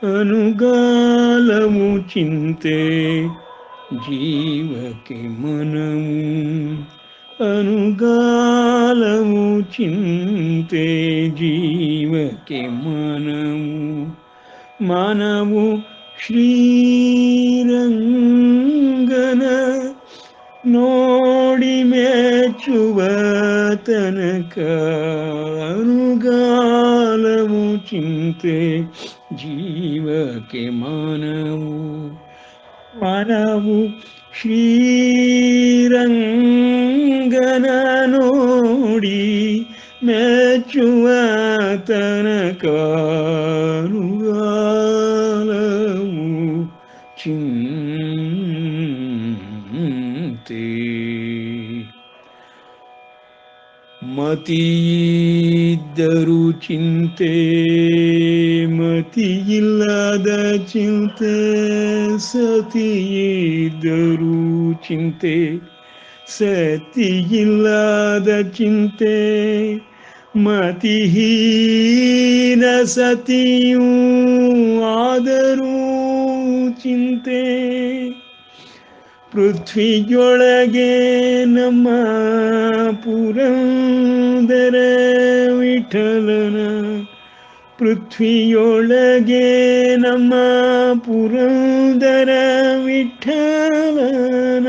ಅನುಗಾಲವು ಚಿಂತೆ ಜೀವಕ್ಕೆ ಮನವು. ಅನುಗಾಲವು ಚಿಂತೆ ಜೀವಕ್ಕೆ ಮನವು. ಮನವು ಶ್ರೀರಂಗನ ನೋಡಿ ಮೆಚ್ಚುವ ತನಕ. ಅನುಗಾಲವು ಚಿಂತೆ ಜೀವಕ್ಕೆ ಮನವು. ಮನವು ಶ್ರೀರಂಗನ ನೋಡಿ ಮೆಚ್ಚುವ ತನಕ. ಅನುಗಾಲವು ಚಿಂತೆ. ಮತಿಯಿದ್ದರೂ ಚಿಂತೆ ಮತಿಯಿಲ್ಲದ ಚಿಂತೆ. ಸತಿಯಿದ್ದರೂ ಚಿಂತೆ ಸತಿಯಿಲ್ಲದ ಚಿಂತೆ. ಮತಿಹೀನ ಸತಿಯೂ ಆದರೂ ಚಿಂತೆ. ಪೃಥ್ವಿಯೊಳಗೆ ನಮ್ಮ ಪುರಂದರ ವಿಠಲನ. ಪೃಥ್ವಿಯೊಳಗೆ ನಮ್ಮ ಪುರಂದರ ವಿಠಲನ.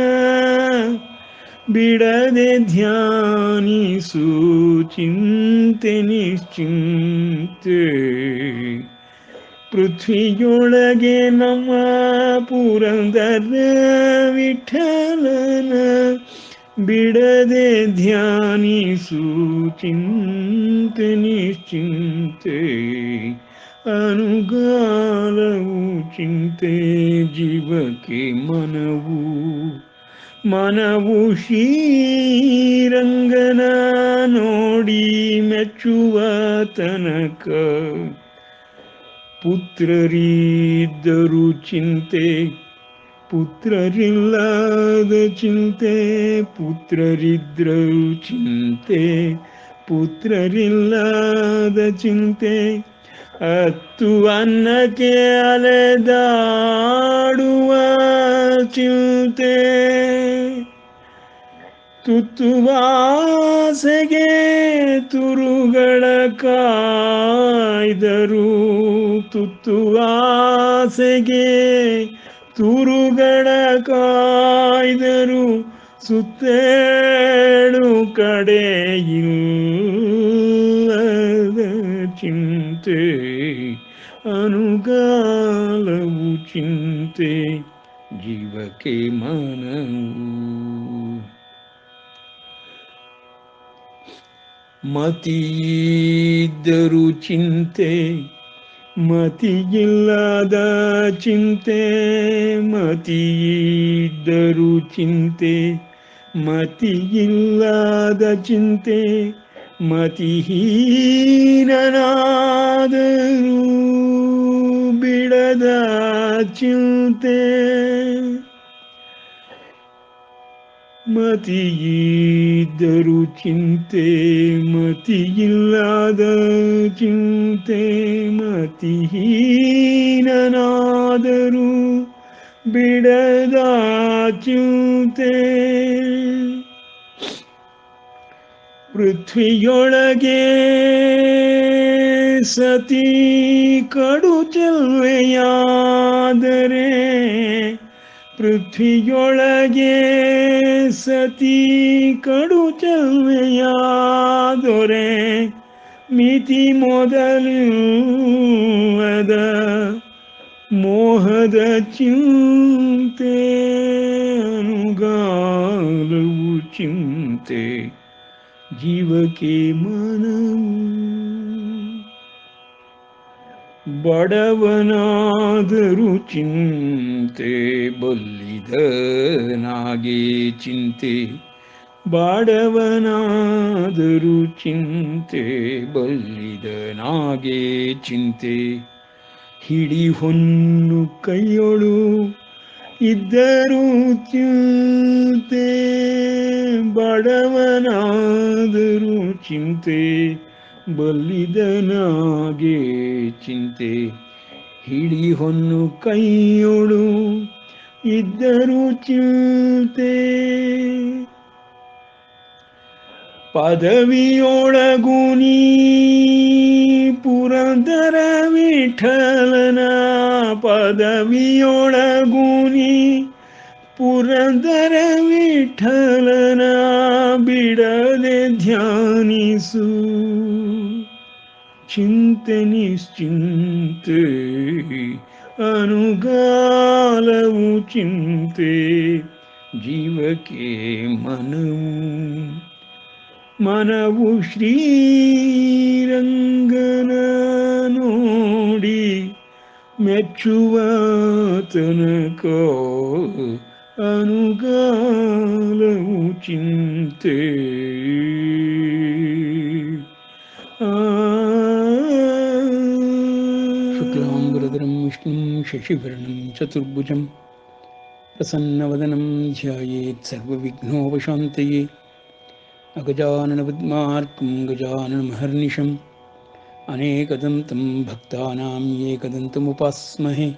ಬಿಡದೆ ಧ್ಯಾನಿಸು ಚಿಂತೆ ನಿಶ್ಚಿಂತೆ. ಪೃಥ್ವಿಯೊಳಗೆ ನಮ್ಮ ಪುರಂದರ ವಿಠಲನ. ಬಿಡದೆ ಧ್ಯಾನಿಸು ಚಿಂತೆ ನಿಶ್ಚಿಂತೆ. ಅನುಗಾಲವು ಚಿಂತೆ ಜೀವಕ್ಕೆ ಮನವು. ಮನವು ಶ್ರೀರಂಗನ ನೋಡಿ ಮೆಚ್ಚುವ ತನಕ. ಪುತ್ರರಿದ್ದರೂ ಚಿಂತೆ ಪುತ್ರರಿಲ್ಲದ ಚಿಂತೆ. ಪುತ್ರರಿದ್ದರೂ ಚಿಂತೆ ಪುತ್ರರಿಲ್ಲದ ಚಿಂತೆ. ಹತ್ತು ಅನ್ನಕ್ಕೆ ಅಲೆದಾಡುವ ಚಿಂತೆ. ತುತ್ತುವಾಸೆಗೆ ತುರುಗಳ ಕಾಯ್ದರು. ತುತ್ತುವಾಸೆಗೆ ತುರುಗಳ ಕಾಯ್ದರು. ಸುತ್ತೇಳು ಕಡೆಯಿಲ್ಲದ ಚಿಂತೆ. ಅನುಗಾಲವು ಚಿಂತೆ ಜೀವಕ್ಕೆ ಮನವು. ಮತಿಯಿದ್ದರೂ ಚಿಂತೆ ಮತಿಯಿಲ್ಲದ ಚಿಂತೆ. ಮತಿಯಿದ್ದರೂ ಚಿಂತೆ ಮತಿಯಿಲ್ಲದ ಚಿಂತೆ. ಮತಿಹೀನನಾದರೂ ಬಿಡದ ಚಿಂತೆ. ಮತಿಯಿದ್ದರೂ ಚಿಂತೆ ಮತಿಯಿಲ್ಲದ ಚಿಂತೆ. ಮತಿಹೀನನಾದರೂ ಬಿಡದ ಚಿಂತೆ. ಪೃಥ್ವಿಯೊಳಗೆ ಸತಿ ಕಡು ಚೆಲ್ವೆಯಾದರೆ. ಪೃಥ್ವಿಯೊಳಗೆ ಸತಿ ಕಡು ಚೆಲ್ವೆಯಾದೊರೆ. ಮಿತಿ ಮೊದಲದ ಮೋಹದ ಚಿಂತೆ. ಅನುಗಾಲವು ಚಿಂತೆ ಜೀವಕ್ಕೆ ಮನವು. ಬಡವನಾದರೂ ಚಿಂತೆ ಬಲ್ಲಿದನಾಗೆ ಚಿಂತೆ. ಬಡವನಾದರೂ ಚಿಂತೆ ಬಲ್ಲಿದನಾಗೆ ಚಿಂತೆ. ಹಿಡಿ ಹೊನ್ನು ಕೈಯೊಳು ಇದ್ದರೂ ಚಿಂತೆ. ಬಡವನಾದರೂ ಚಿಂತೆ ಬಲ್ಲಿದನಾಗೆ ಚಿಂತೆ. ಹಿಡಿಹೊನ್ನು ಕೈಯೊಳು ಇದ್ದರು ಚಿಂತೆ ಪದವಿಯೊಳಗು ನೀ ಪುರಂದರ ವಿಠಲನ ಪದವಿಯೊಳಗು ನೀ ಪುರಂದರ ವಿಠಲನ ಬಿಡದೆ ಧ್ಯಾನಿಸು ಚಿಂತೆ ನಿಶ್ಚಿಂತೆ ಅನುಗಾಲವು ಚಿಂತೆ ಜೀವಕ್ಕೆ ಮನವು ಶ್ರೀರಂಗನ ನೋಡಿ ಮೆಚ್ಚುವ ತನಕ ಅನುಗಾಲವು ಚಿಂತೆ ಶುಕ್ಲಾಂಬರಧರಂ ವಿಷ್ಣುಂ ಶಶಿವರ್ಣಂ ಚತುರ್ಭುಜಂ ಪ್ರಸನ್ನವದನಂ ಧ್ಯಾಯೇತ್ ಸರ್ವವಿಘ್ನೋಪಶಾಂತಯೇ ಅಗಜಾನನಪದ್ಮಾರ್ಕಂ ಗಜಾನನಮಹರ್ನಿಶಂ ಅನೇಕದಂತಂ ಭಕ್ತಾನಾಂ ಏಕದಂತಮುಪಾಸ್ಮಹೇ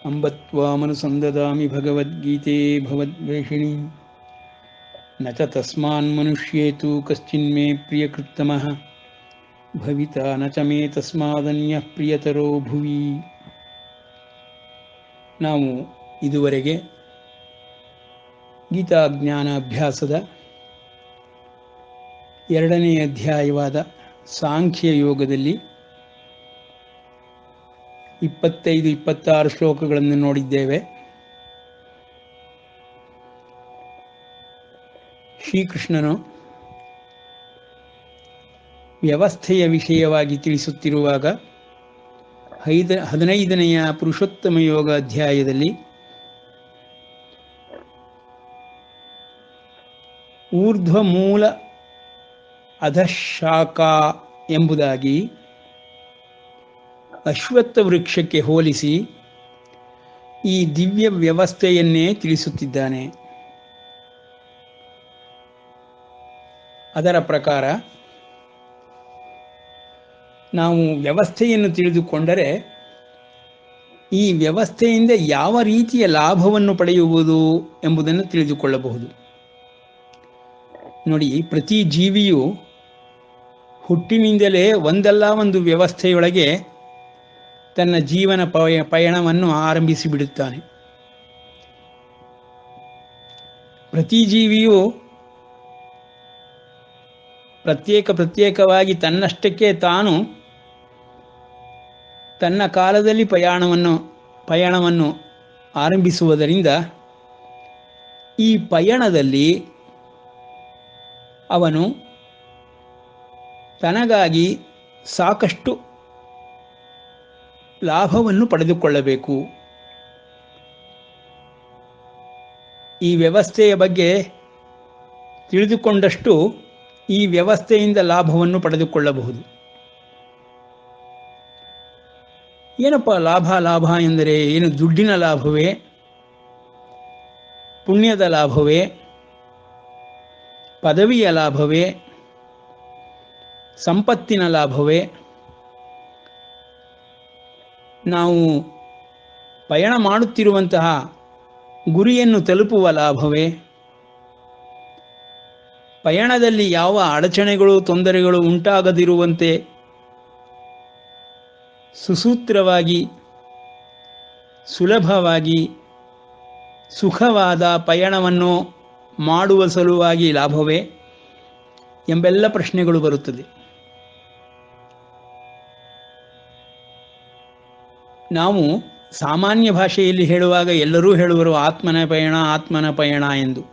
ಅಂಬತ್ವಾಮನುಸಂದದಾಮಿ ಭಗವದ್ಗೀತೆ ಭವದ್ವೇಷಿಣೀ ನ ಚ ತಸ್ಮಾನ್ಮನುಷ್ಯೇತು ಕಶ್ಚಿನ್ಮೇ ಪ್ರಿಯಕೃತ್ತಮಃ ಭವಿತಾ ನ ಚ ಮೇ ತಸ್ಮಾದನ್ಯಃ ಪ್ರಿಯತರೋ ಭುವಿ. ನಾವು ಇದುವರೆಗೆ ಗೀತಾಜ್ಞಾನ ಅಭ್ಯಾಸದ 2ನೇ ಅಧ್ಯಾಯವಾದ ಸಾಂಖ್ಯ ಯೋಗದಲ್ಲಿ 25-26 ಶ್ಲೋಕಗಳನ್ನು ನೋಡಿದ್ದೇವೆ. ಶ್ರೀಕೃಷ್ಣನು ವ್ಯವಸ್ಥೆಯ ವಿಷಯವಾಗಿ ತಿಳಿಸುತ್ತಿರುವಾಗ 15ನೆಯ ಪುರುಷೋತ್ತಮ ಯೋಗ ಅಧ್ಯಾಯದಲ್ಲಿ ಊರ್ಧ್ವಮೂಲ ಅಧಃಶಾಖಾ ಎಂಬುದಾಗಿ ಅಶ್ವತ್ಥ ವೃಕ್ಷಕ್ಕೆ ಹೋಲಿಸಿ ಈ ದಿವ್ಯ ವ್ಯವಸ್ಥೆಯನ್ನೇ ತಿಳಿಸುತ್ತಿದ್ದಾನೆ. ಅದರ ಪ್ರಕಾರ ನಾವು ವ್ಯವಸ್ಥೆಯನ್ನು ತಿಳಿದುಕೊಂಡರೆ ಈ ವ್ಯವಸ್ಥೆಯಿಂದ ಯಾವ ರೀತಿಯ ಲಾಭವನ್ನು ಪಡೆಯುವುದು ಎಂಬುದನ್ನು ತಿಳಿದುಕೊಳ್ಳಬಹುದು. ನೋಡಿ, ಪ್ರತಿ ಜೀವಿಯು ಹುಟ್ಟಿನಿಂದಲೇ ಒಂದಲ್ಲ ಒಂದು ವ್ಯವಸ್ಥೆಯೊಳಗೆ ತನ್ನ ಜೀವನ ಪಯಣವನ್ನು ಆರಂಭಿಸಿಬಿಡುತ್ತಾನೆ. ಪ್ರತಿ ಜೀವಿಯು ಪ್ರತ್ಯೇಕವಾಗಿ ತನ್ನಷ್ಟಕ್ಕೆ ತಾನು ತನ್ನ ಕಾಲದಲ್ಲಿ ಪಯಣವನ್ನು ಆರಂಭಿಸುವುದರಿಂದ ಈ ಪಯಣದಲ್ಲಿ ಅವನು ತನಗಾಗಿ ಸಾಕಷ್ಟು ಲಾಭವನ್ನು ಪಡೆದುಕೊಳ್ಳಬೇಕು. ಈ ವ್ಯವಸ್ಥೆಯ ಬಗ್ಗೆ ತಿಳಿದುಕೊಂಡಷ್ಟು ಈ ವ್ಯವಸ್ಥೆಯಿಂದ ಲಾಭವನ್ನು ಪಡೆದುಕೊಳ್ಳಬಹುದು. ಏನಪ್ಪ ಲಾಭ ಎಂದರೆ ಏನು? ದುಡ್ಡಿನ ಲಾಭವೇ? ಪುಣ್ಯದ ಲಾಭವೇ? ಪದವಿಯ ಲಾಭವೇ? ಸಂಪತ್ತಿನ ಲಾಭವೇ? ನಾವು ಪಯಣ ಮಾಡುತ್ತಿರುವಂತಹ ಗುರಿಯನ್ನು ತಲುಪುವ ಲಾಭವೇ? ಪಯಣದಲ್ಲಿ ಯಾವ ಅಡಚಣೆಗಳು ತೊಂದರೆಗಳು ಉಂಟಾಗದಿರುವಂತೆ ಸುಸೂತ್ರವಾಗಿ ಸುಲಭವಾಗಿ ಸುಖವಾದ ಪಯಣವನ್ನು ಮಾಡುವ ಸಲುವಾಗಿ ಲಾಭವೇ ಎಂಬೆಲ್ಲ ಪ್ರಶ್ನೆಗಳು ಬರುತ್ತದೆ. ನಾವು ಸಾಮಾನ್ಯ ಭಾಷೆಯಲ್ಲಿ ಹೇಳುವಾಗ ಎಲ್ಲರೂ ಹೇಳುವರು ಆತ್ಮನ ಪಯಣ ಎಂದು.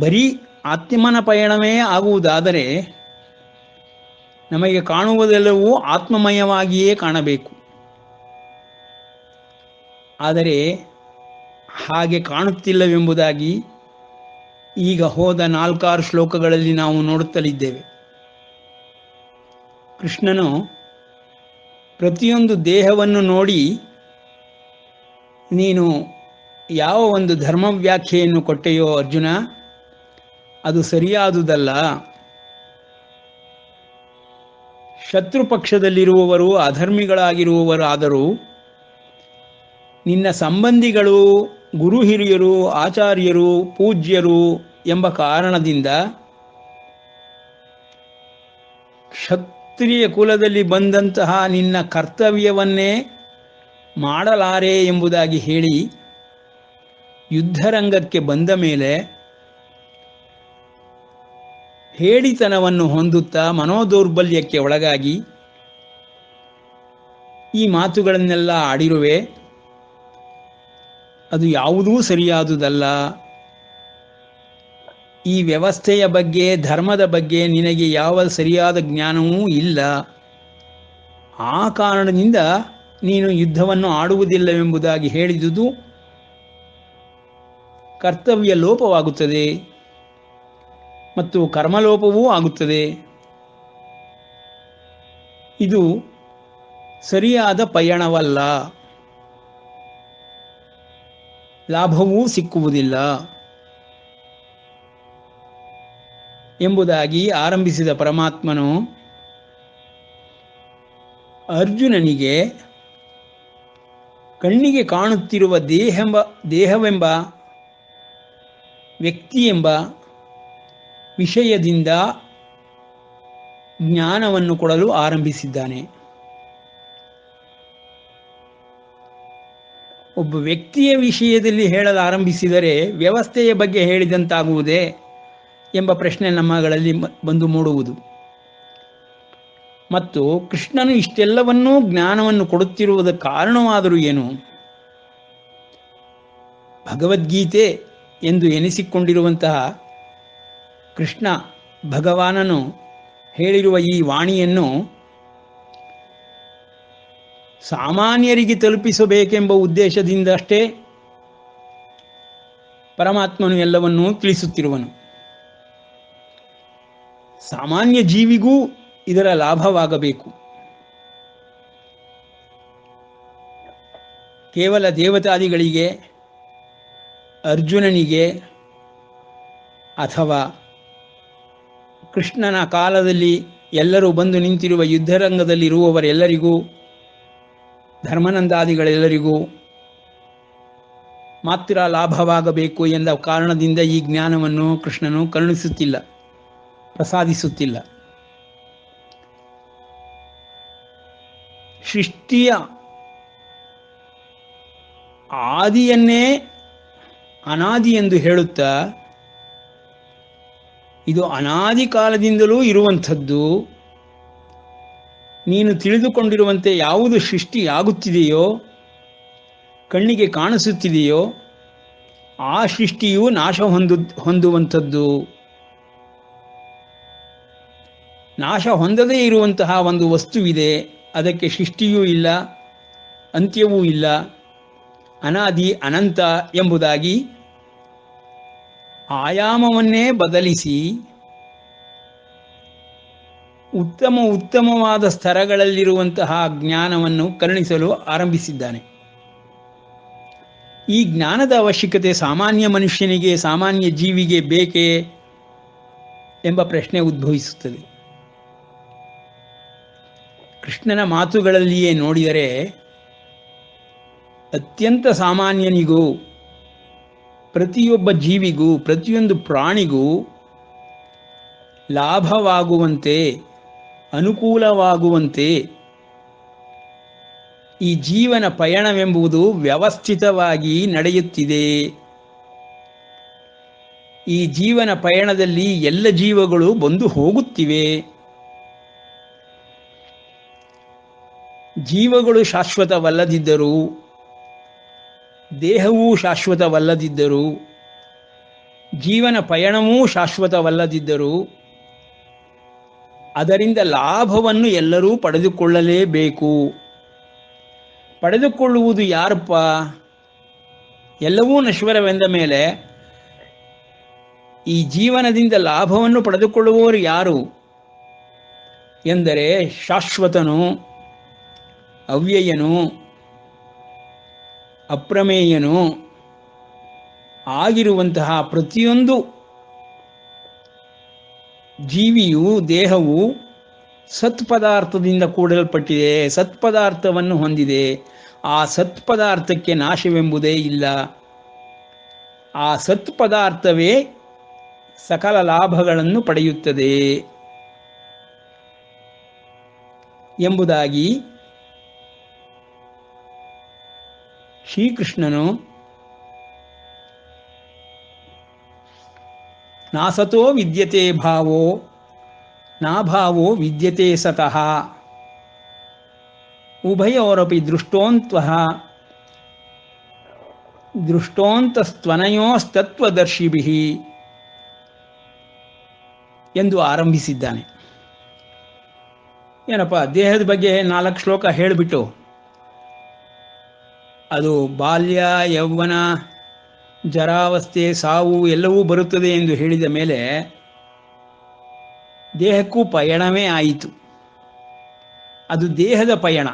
ಬರೀ ಆತ್ಮನ ಪಯಣವೇ ಆಗುವುದಾದರೆ ನಮಗೆ ಕಾಣುವುದೆಲ್ಲವೂ ಆತ್ಮಮಯವಾಗಿಯೇ ಕಾಣಬೇಕು. ಆದರೆ ಹಾಗೆ ಕಾಣುತ್ತಿಲ್ಲವೆಂಬುದಾಗಿ ಈಗ ಹೋದ 4-6 ಶ್ಲೋಕಗಳಲ್ಲಿ ನಾವು ನೋಡುತ್ತಲಿದ್ದೇವೆ. ಕೃಷ್ಣನು ಪ್ರತಿಯೊಂದು ದೇಹವನ್ನು ನೋಡಿ ನೀನು ಯಾವ ಒಂದು ಧರ್ಮ ವ್ಯಾಖ್ಯೆಯನ್ನು ಕೊಟ್ಟೆಯೋ ಅರ್ಜುನ, ಅದು ಸರಿಯಾದುದಲ್ಲ. ಶತ್ರು ಪಕ್ಷದಲ್ಲಿರುವವರು ಅಧರ್ಮಿಗಳಾಗಿರುವವರಾದರೂ ನಿನ್ನ ಸಂಬಂಧಿಗಳು, ಗುರು ಹಿರಿಯರು, ಆಚಾರ್ಯರು, ಪೂಜ್ಯರು ಎಂಬ ಕಾರಣದಿಂದ ಕ್ಷತ್ರಿಯ ಕುಲದಲ್ಲಿ ಬಂದಂತಹ ನಿನ್ನ ಕರ್ತವ್ಯವನ್ನೇ ಮಾಡಲಾರೆ ಎಂಬುದಾಗಿ ಹೇಳಿ ಯುದ್ಧರಂಗಕ್ಕೆ ಬಂದ ಮೇಲೆ ಹೇಳಿತನವನ್ನು ಹೊಂದುತ್ತಾ ಮನೋದೌರ್ಬಲ್ಯಕ್ಕೆ ಒಳಗಾಗಿ ಈ ಮಾತುಗಳನ್ನೆಲ್ಲ ಆಡಿರುವೆ. ಅದು ಯಾವುದೂ ಸರಿಯಾದುದಲ್ಲ. ಈ ವ್ಯವಸ್ಥೆಯ ಬಗ್ಗೆ, ಧರ್ಮದ ಬಗ್ಗೆ ನಿನಗೆ ಯಾವ ಸರಿಯಾದ ಜ್ಞಾನವೂ ಇಲ್ಲ. ಆ ಕಾರಣದಿಂದ ನೀನು ಯುದ್ಧವನ್ನು ಆಡುವುದಿಲ್ಲವೆಂಬುದಾಗಿ ಹೇಳಿದುದು ಕರ್ತವ್ಯ ಲೋಪವಾಗುತ್ತದೆ ಮತ್ತು ಕರ್ಮಲೋಪವೂ ಆಗುತ್ತದೆ. ಇದು ಸರಿಯಾದ ಪಯಣವಲ್ಲ, ಲಾಭವೂ ಸಿಕ್ಕುವುದಿಲ್ಲ ಎಂಬುದಾಗಿ ಆರಂಭಿಸಿದ ಪರಮಾತ್ಮನು ಅರ್ಜುನನಿಗೆ ಕಣ್ಣಿಗೆ ಕಾಣುತ್ತಿರುವ ದೇಹವೆಂಬ ವ್ಯಕ್ತಿಯೆಂಬ ವಿಷಯದಿಂದ ಜ್ಞಾನವನ್ನು ಕೊಡಲು ಆರಂಭಿಸಿದ್ದಾನೆ. ಒಬ್ಬ ವ್ಯಕ್ತಿಯ ವಿಷಯದಲ್ಲಿ ಹೇಳಲು ಆರಂಭಿಸಿದರೆ ವ್ಯವಸ್ಥೆಯ ಬಗ್ಗೆ ಹೇಳಿದಂತಾಗುವುದೇ ಎಂಬ ಪ್ರಶ್ನೆ ನಮ್ಮಗಳಲ್ಲಿ ಬಂದು ಮೂಡುವುದು. ಮತ್ತು ಕೃಷ್ಣನು ಇಷ್ಟೆಲ್ಲವನ್ನೂ ಜ್ಞಾನವನ್ನು ಕೊಡುತ್ತಿರುವುದಕ್ಕೆ ಕಾರಣವಾದರೂ ಏನು? ಭಗವದ್ಗೀತೆ ಎಂದು ಎನಿಸಿಕೊಂಡಿರುವಂತಹ ಕೃಷ್ಣ ಭಗವಾನನು ಹೇಳಿರುವ ಈ ವಾಣಿಯನ್ನು ಸಾಮಾನ್ಯರಿಗೆ ತಲುಪಿಸಬೇಕೆಂಬ ಉದ್ದೇಶದಿಂದಷ್ಟೇ ಪರಮಾತ್ಮನು ಎಲ್ಲವನ್ನೂ ತಿಳಿಸುತ್ತಿರುವನು. ಸಾಮಾನ್ಯ ಜೀವಿಗೂ ಇದರ ಲಾಭವಾಗಬೇಕು. ಕೇವಲ ದೇವತಾದಿಗಳಿಗೆ, ಅರ್ಜುನನಿಗೆ ಅಥವಾ ಕೃಷ್ಣನ ಕಾಲದಲ್ಲಿ ಎಲ್ಲರೂ ಬಂದು ನಿಂತಿರುವ ಯುದ್ಧರಂಗದಲ್ಲಿರುವವರೆಲ್ಲರಿಗೂ, ಧರ್ಮನಂದಾದಿಗಳೆಲ್ಲರಿಗೂ ಮಾತ್ರ ಲಾಭವಾಗಬೇಕು ಎಂದ ಕಾರಣದಿಂದ ಈ ಜ್ಞಾನವನ್ನು ಕೃಷ್ಣನು ಕರುಣಿಸುತ್ತಿಲ್ಲ, ಪ್ರಸಾದಿಸುತ್ತಿಲ್ಲ. ಸೃಷ್ಟಿಯ ಆದಿಯನ್ನೇ ಅನಾದಿ ಎಂದು ಹೇಳುತ್ತಾ ಇದು ಅನಾದಿ ಕಾಲದಿಂದಲೂ ಇರುವಂಥದ್ದು, ನೀನು ತಿಳಿದುಕೊಂಡಿರುವಂತೆ ಯಾವುದು ಸೃಷ್ಟಿಯಾಗುತ್ತಿದೆಯೋ, ಕಣ್ಣಿಗೆ ಕಾಣಿಸುತ್ತಿದೆಯೋ ಆ ಸೃಷ್ಟಿಯು ನಾಶ ಹೊಂದುವಂಥದ್ದು. ನಾಶ ಹೊಂದದೇ ಇರುವಂತಹ ಒಂದು ವಸ್ತುವಿದೆ, ಅದಕ್ಕೆ ಸೃಷ್ಟಿಯೂ ಇಲ್ಲ, ಅಂತ್ಯವೂ ಇಲ್ಲ, ಅನಾದಿ ಅನಂತ ಎಂಬುದಾಗಿ ಆಯಾಮವನ್ನೇ ಬದಲಿಸಿ ಉತ್ತಮವಾದ ಸ್ತರಗಳಲ್ಲಿರುವಂತಹ ಜ್ಞಾನವನ್ನು ಕರುಣಿಸಲು ಆರಂಭಿಸಿದ್ದಾನೆ. ಈ ಜ್ಞಾನದ ಅವಶ್ಯಕತೆ ಸಾಮಾನ್ಯ ಮನುಷ್ಯನಿಗೆ, ಸಾಮಾನ್ಯ ಜೀವಿಗೆ ಬೇಕೇ ಎಂಬ ಪ್ರಶ್ನೆ ಉದ್ಭವಿಸುತ್ತದೆ. ಕೃಷ್ಣನ ಮಾತುಗಳಲ್ಲಿಯೇ ನೋಡಿದರೆ ಅತ್ಯಂತ ಸಾಮಾನ್ಯನಿಗೂ, ಪ್ರತಿಯೊಬ್ಬ ಜೀವಿಗೂ, ಪ್ರತಿಯೊಂದು ಪ್ರಾಣಿಗೂ ಲಾಭವಾಗುವಂತೆ, ಅನುಕೂಲವಾಗುವಂತೆ ಈ ಜೀವನ ಪಯಣವೆಂಬುದು ವ್ಯವಸ್ಥಿತವಾಗಿ ನಡೆಯುತ್ತಿದೆ. ಈ ಜೀವನ ಪಯಣದಲ್ಲಿ ಎಲ್ಲ ಜೀವಗಳು ಬಂದು ಹೋಗುತ್ತಿವೆ. ಜೀವಗಳು ಶಾಶ್ವತವಲ್ಲದಿದ್ದರೂ, ದೇಹವೂ ಶಾಶ್ವತವಲ್ಲದಿದ್ದರೂ, ಜೀವನ ಪಯಣವೂ ಶಾಶ್ವತವಲ್ಲದಿದ್ದರೂ ಅದರಿಂದ ಲಾಭವನ್ನು ಎಲ್ಲರೂ ಪಡೆದುಕೊಳ್ಳಲೇಬೇಕು. ಪಡೆದುಕೊಳ್ಳುವುದು ಯಾರಪ್ಪ? ಎಲ್ಲವೂ ನಶ್ವರವೆಂದ ಮೇಲೆ ಈ ಜೀವನದಿಂದ ಲಾಭವನ್ನು ಪಡೆದುಕೊಳ್ಳುವವರು ಯಾರು ಎಂದರೆ ಶಾಶ್ವತನು, ಅವ್ಯಯನು, ಅಪ್ರಮೇಯನು ಆಗಿರುವಂತಹ ಪ್ರತಿಯೊಂದು ಜೀವಿಯು, ದೇಹವು ಸತ್ಪದಾರ್ಥದಿಂದ ಕೂಡಲ್ಪಟ್ಟಿದೆ, ಸತ್ಪದಾರ್ಥವನ್ನು ಹೊಂದಿದೆ. ಆ ಸತ್ಪದಾರ್ಥಕ್ಕೆ ನಾಶವೆಂಬುದೇ ಇಲ್ಲ. ಆ ಸತ್ಪದಾರ್ಥವೇ ಸಕಲ ಲಾಭಗಳನ್ನು ಪಡೆಯುತ್ತದೆ ಎಂಬುದಾಗಿ ಶ್ರೀಕೃಷ್ಣನು ನಾಸತೋ ವಿದ್ಯತೆ ಭಾವೋ ನಾಭಾವೋ ವಿದ್ಯತೆ ಸತಃ ಉಭಯೋರಪಿ ದೃಷ್ಟೋಂತಸ್ತ್ವನಯೋಸ್ತತ್ವದರ್ಶಿಭಿಃ ಎಂದು ಆರಂಭಿಸಿದ್ದಾನೆ. ಏನಪ್ಪ, ದೇಹದ ಬಗ್ಗೆ 4 ಶ್ಲೋಕ ಹೇಳಿಬಿಟ್ಟು ಅದು ಬಾಲ್ಯ, ಯೌವನ, ಜರಾವಸ್ಥೆ, ಸಾವು ಎಲ್ಲವೂ ಬರುತ್ತದೆ ಎಂದು ಹೇಳಿದ ಮೇಲೆ ದೇಹಕ್ಕೂ ಪಯಣವೇ ಆಯಿತು. ಅದು ದೇಹದ ಪಯಣ.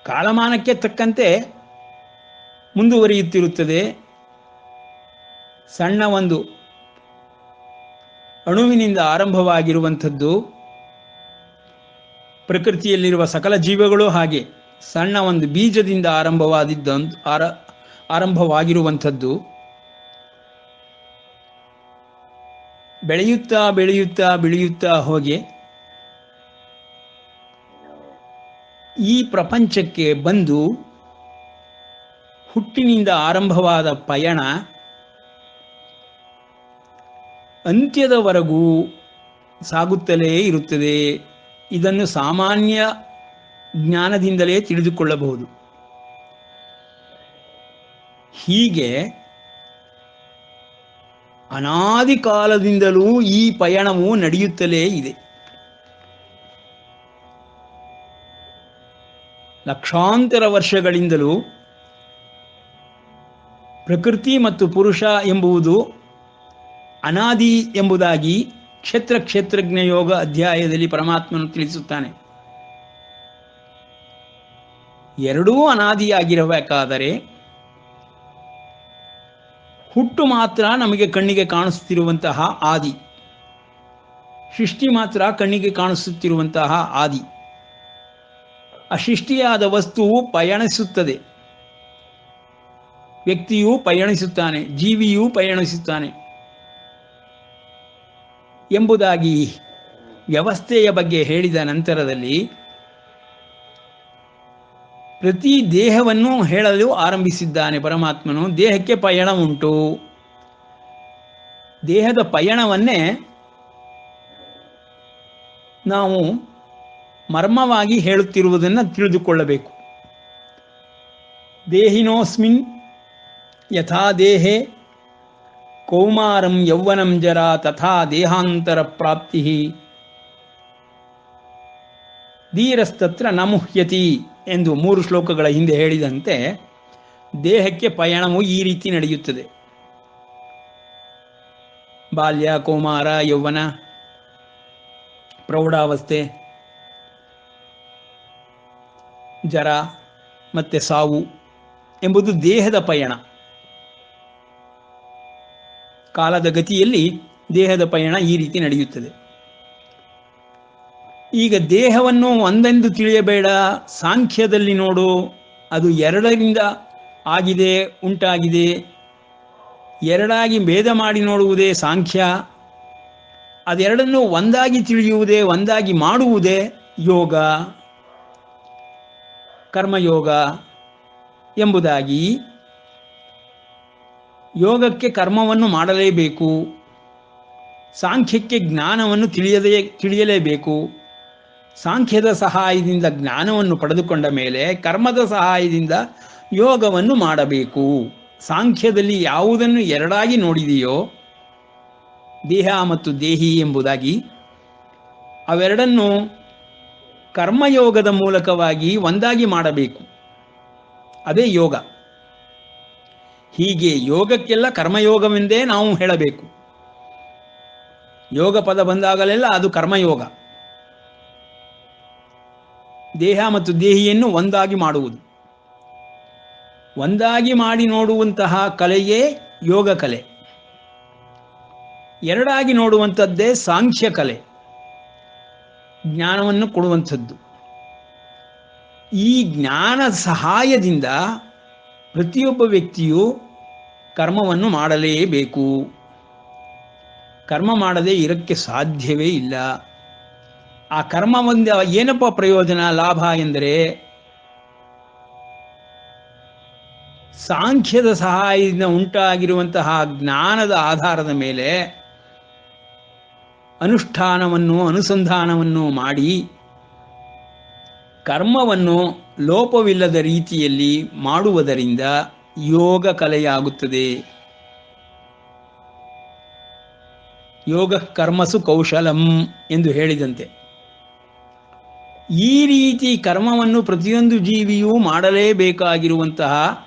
ಕಾಲಮಾನಕ್ಕೆ ತಕ್ಕಂತೆ ಮುಂದುವರಿಯುತ್ತಿರುತ್ತದೆ. ಸಣ್ಣ ಒಂದು ಅಣುವಿನಿಂದ ಆರಂಭವಾಗಿರುವಂಥದ್ದು, ಪ್ರಕೃತಿಯಲ್ಲಿರುವ ಸಕಲ ಜೀವಗಳು ಹಾಗೆ ಸಣ್ಣ ಒಂದು ಬೀಜದಿಂದ ಆರಂಭವಾಗಿರುವಂಥದ್ದು. ಬೆಳೆಯುತ್ತಾ ಬೆಳೆಯುತ್ತಾ ಬೆಳೆಯುತ್ತಾ ಹೋಗಿ ಈ ಪ್ರಪಂಚಕ್ಕೆ ಬಂದು ಹುಟ್ಟಿನಿಂದ ಆರಂಭವಾದ ಪಯಣ ಅಂತ್ಯದವರೆಗೂ ಸಾಗುತ್ತಲೇ ಇರುತ್ತದೆ. ಇದನ್ನು ಸಾಮಾನ್ಯ ಜ್ಞಾನದಿಂದಲೇ ತಿಳಿದುಕೊಳ್ಳಬಹುದು. ಹೀಗೆ ಅನಾದಿ ಕಾಲದಿಂದಲೂ ಈ ಪಯಣವು ನಡೆಯುತ್ತಲೇ ಇದೆ. ಲಕ್ಷಾಂತರ ವರ್ಷಗಳಿಂದಲೂ ಪ್ರಕೃತಿ ಮತ್ತು ಪುರುಷ ಎಂಬುದು ಅನಾದಿ ಎಂಬುದಾಗಿ ಕ್ಷೇತ್ರಜ್ಞ ಯೋಗ ಅಧ್ಯಾಯದಲ್ಲಿ ಪರಮಾತ್ಮನು ತಿಳಿಸುತ್ತಾನೆ. ಎರಡೂ ಅನಾದಿಯಾಗಿರಬೇಕಾದರೆ ಹುಟ್ಟು ಮಾತ್ರ ನಮಗೆ ಕಣ್ಣಿಗೆ ಕಾಣಿಸುತ್ತಿರುವಂತಹ ಆದಿ, ಸೃಷ್ಟಿ ಮಾತ್ರ ಕಣ್ಣಿಗೆ ಕಾಣಿಸುತ್ತಿರುವಂತಹ ಆದಿ. ಅಸೃಷ್ಟಿಯಾದ ವಸ್ತುವು ಪಯಣಿಸುತ್ತದೆ. ವ್ಯಕ್ತಿಯೂ ಪಯಣಿಸುತ್ತಾನೆ, ಜೀವಿಯೂ ಪಯಣಿಸುತ್ತಾನೆ ಎಂಬುದಾಗಿ ವ್ಯವಸ್ಥೆಯ ಬಗ್ಗೆ ಹೇಳಿದ ನಂತರದಲ್ಲಿ ಪ್ರತಿ ದೇಹವನ್ನು ಹೇಳಲು ಆರಂಭಿಸಿದ್ದಾನೆ ಪರಮಾತ್ಮನು. ದೇಹಕ್ಕೆ ಪಯಣ ಉಂಟು. ದೇಹದ ಪಯಣವನ್ನೇ ನಾವು ಮರ್ಮವಾಗಿ ಹೇಳುತ್ತಿರುವುದನ್ನು ತಿಳಿದುಕೊಳ್ಳಬೇಕು. ದೇಹಿನೋಸ್ಮಿನ್ ಯಥಾ ದೇಹೇ ಕೌಮಾರಂ ಯೌವನಂ ಜರಾ ತಥಾ ದೇಹಾಂತರ ಪ್ರಾಪ್ತಿ ಧೀರಸ್ತತ್ರ ನ ಮುಹ್ಯತಿ ಎಂದು 3 ಶ್ಲೋಕಗಳ ಹಿಂದೆ ಹೇಳಿದಂತೆ ದೇಹಕ್ಕೆ ಪಯಣವು ಈ ರೀತಿ ನಡೆಯುತ್ತದೆ. ಬಾಲ್ಯ, ಕೌಮಾರ, ಯೌವನ, ಪ್ರೌಢಾವಸ್ಥೆ, ಜರ ಮತ್ತೆ ಸಾವು ಎಂಬುದು ದೇಹದ ಪಯಣ. ಕಾಲದ ಗತಿಯಲ್ಲಿ ದೇಹದ ಪಯಣ ಈ ರೀತಿ ನಡೆಯುತ್ತದೆ. ಈಗ ದೇಹವನ್ನು ಒಂದೆಂದು ತಿಳಿಯಬೇಡ, ಸಾಂಖ್ಯದಲ್ಲಿ ನೋಡು, ಅದು 2ರಿಂದ ಆಗಿದೆ, ಉಂಟಾಗಿದೆ. 2ಆಗಿ ಭೇದ ಮಾಡಿ ನೋಡುವುದೇ ಸಾಂಖ್ಯ. ಅದೆರಡನ್ನು ಒಂದಾಗಿ ತಿಳಿಯುವುದೇ, ಒಂದಾಗಿ ಮಾಡುವುದೇ ಯೋಗ, ಕರ್ಮಯೋಗ ಎಂಬುದಾಗಿ. ಯೋಗಕ್ಕೆ ಕರ್ಮವನ್ನು ಮಾಡಲೇಬೇಕು, ಸಾಂಖ್ಯಕ್ಕೆ ಜ್ಞಾನವನ್ನು ತಿಳಿಯಲೇಬೇಕು. ಸಾಂಖ್ಯದ ಸಹಾಯದಿಂದ ಜ್ಞಾನವನ್ನು ಪಡೆದುಕೊಂಡ ಮೇಲೆ ಕರ್ಮದ ಸಹಾಯದಿಂದ ಯೋಗವನ್ನು ಮಾಡಬೇಕು. ಸಾಂಖ್ಯದಲ್ಲಿ ಯಾವುದನ್ನು 2ಆಗಿ ನೋಡಿದೆಯೋ, ದೇಹ ಮತ್ತು ದೇಹಿ ಎಂಬುದಾಗಿ, ಅವೆರಡನ್ನು ಕರ್ಮಯೋಗದ ಮೂಲಕವಾಗಿ ಒಂದಾಗಿ ಮಾಡಬೇಕು. ಅದೇ ಯೋಗ. ಹೀಗೆ ಯೋಗಕ್ಕೆಲ್ಲ ಕರ್ಮಯೋಗವೆಂದೇ ನಾವು ಹೇಳಬೇಕು. ಯೋಗ ಪದ ಬಂದಾಗಲೆಲ್ಲ ಅದು ಕರ್ಮಯೋಗ. ದೇಹ ಮತ್ತು ದೇಹಿಯನ್ನು ಒಂದಾಗಿ ಮಾಡುವುದು, ಒಂದಾಗಿ ಮಾಡಿ ನೋಡುವಂತಹ ಕಲೆಯೇ ಯೋಗ ಕಲೆ. 2ಆಗಿ ನೋಡುವಂಥದ್ದೇ ಸಾಂಖ್ಯ ಕಲೆ. ಜ್ಞಾನವನ್ನು ಕೊಡುವಂಥದ್ದು. ಈ ಜ್ಞಾನದ ಸಹಾಯದಿಂದ ಪ್ರತಿಯೊಬ್ಬ ವ್ಯಕ್ತಿಯು ಕರ್ಮವನ್ನು ಮಾಡಲೇಬೇಕು. ಕರ್ಮ ಮಾಡದೆ ಇರಕ್ಕೆ ಸಾಧ್ಯವೇ ಇಲ್ಲ. ಆ ಕರ್ಮದಿಂದ ಏನಪ್ಪ ಪ್ರಯೋಜನ, ಲಾಭ ಎಂದರೆ ಸಾಂಖ್ಯದ ಸಹಾಯದಿಂದ ಉಂಟಾಗಿರುವಂತಹ ಜ್ಞಾನದ ಆಧಾರದ ಮೇಲೆ ಅನುಸಂಧಾನವನ್ನು ಮಾಡಿ ಕರ್ಮವನ್ನು ಲೋಪವಿಲ್ಲದ ರೀತಿಯಲ್ಲಿ ಮಾಡುವುದರಿಂದ ಯೋಗ ಕಲೆಯಾಗುತ್ತದೆ. ಯೋಗ ಕರ್ಮಸು ಕೌಶಲಂ ಎಂದು ಹೇಳಿದಂತೆ ಈ ರೀತಿ ಕರ್ಮವನ್ನು ಪ್ರತಿಯೊಂದು ಜೀವಿಯೂ ಮಾಡಲೇಬೇಕಾಗಿರುವಂತಹ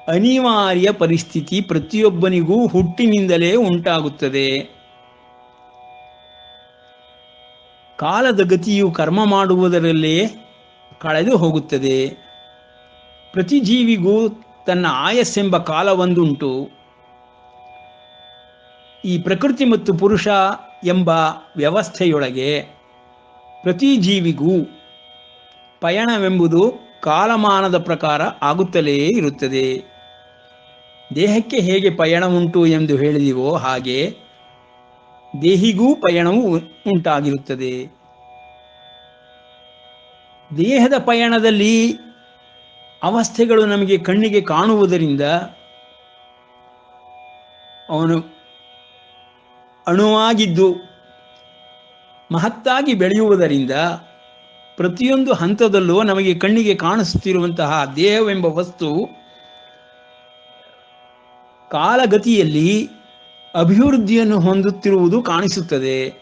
ಅನಿವಾರ್ಯ ಪರಿಸ್ಥಿತಿ ಪ್ರತಿಯೊಬ್ಬನಿಗೂ ಹುಟ್ಟಿನಿಂದಲೇ ಉಂಟಾಗುತ್ತದೆ. ಕಾಲದ ಗತಿಯು ಕರ್ಮ ಮಾಡುವುದರಲ್ಲೇ ಕಳೆದು ಹೋಗುತ್ತದೆ. ಪ್ರತಿ ಜೀವಿಗೂ ತನ್ನ ಆಯಸ್ಸೆಂಬ ಕಾಲವೊಂದುಂಟು. ಈ ಪ್ರಕೃತಿ ಮತ್ತು ಪುರುಷ ಎಂಬ ವ್ಯವಸ್ಥೆಯೊಳಗೆ ಪ್ರತಿ ಜೀವಿಗೂ ಪಯಣವೆಂಬುದು ಕಾಲಮಾನದ ಪ್ರಕಾರ ಆಗುತ್ತಲೇ ಇರುತ್ತದೆ. ದೇಹಕ್ಕೆ ಹೇಗೆ ಪಯಣ ಉಂಟು ಎಂದು ಹೇಳಿದೆವೋ ಹಾಗೆ ದೇಹಿಗೂ ಪಯಣವು ಉಂಟಾಗಿರುತ್ತದೆ. ದೇಹದ ಪಯಣದಲ್ಲಿ ಅವಸ್ಥೆಗಳು ನಮಗೆ ಕಣ್ಣಿಗೆ ಕಾಣುವುದರಿಂದ ಅವನು ಅಣುವಾಗಿದ್ದು ಮಹತ್ತಾಗಿ ಬೆಳೆಯುವುದರಿಂದ ಪ್ರತಿಯೊಂದು ಹಂತದಲ್ಲೂ ನಮಗೆ ಕಣ್ಣಿಗೆ ಕಾಣಿಸುತ್ತಿರುವಂತಹ ದೇಹವೆಂಬ ವಸ್ತು ಕಾಲಗತಿಯಲ್ಲಿ ಅಭಿವೃದ್ಧಿಯನ್ನು ಹೊಂದುತ್ತಿರುವುದು ಕಾಣಿಸುತ್ತದೆ.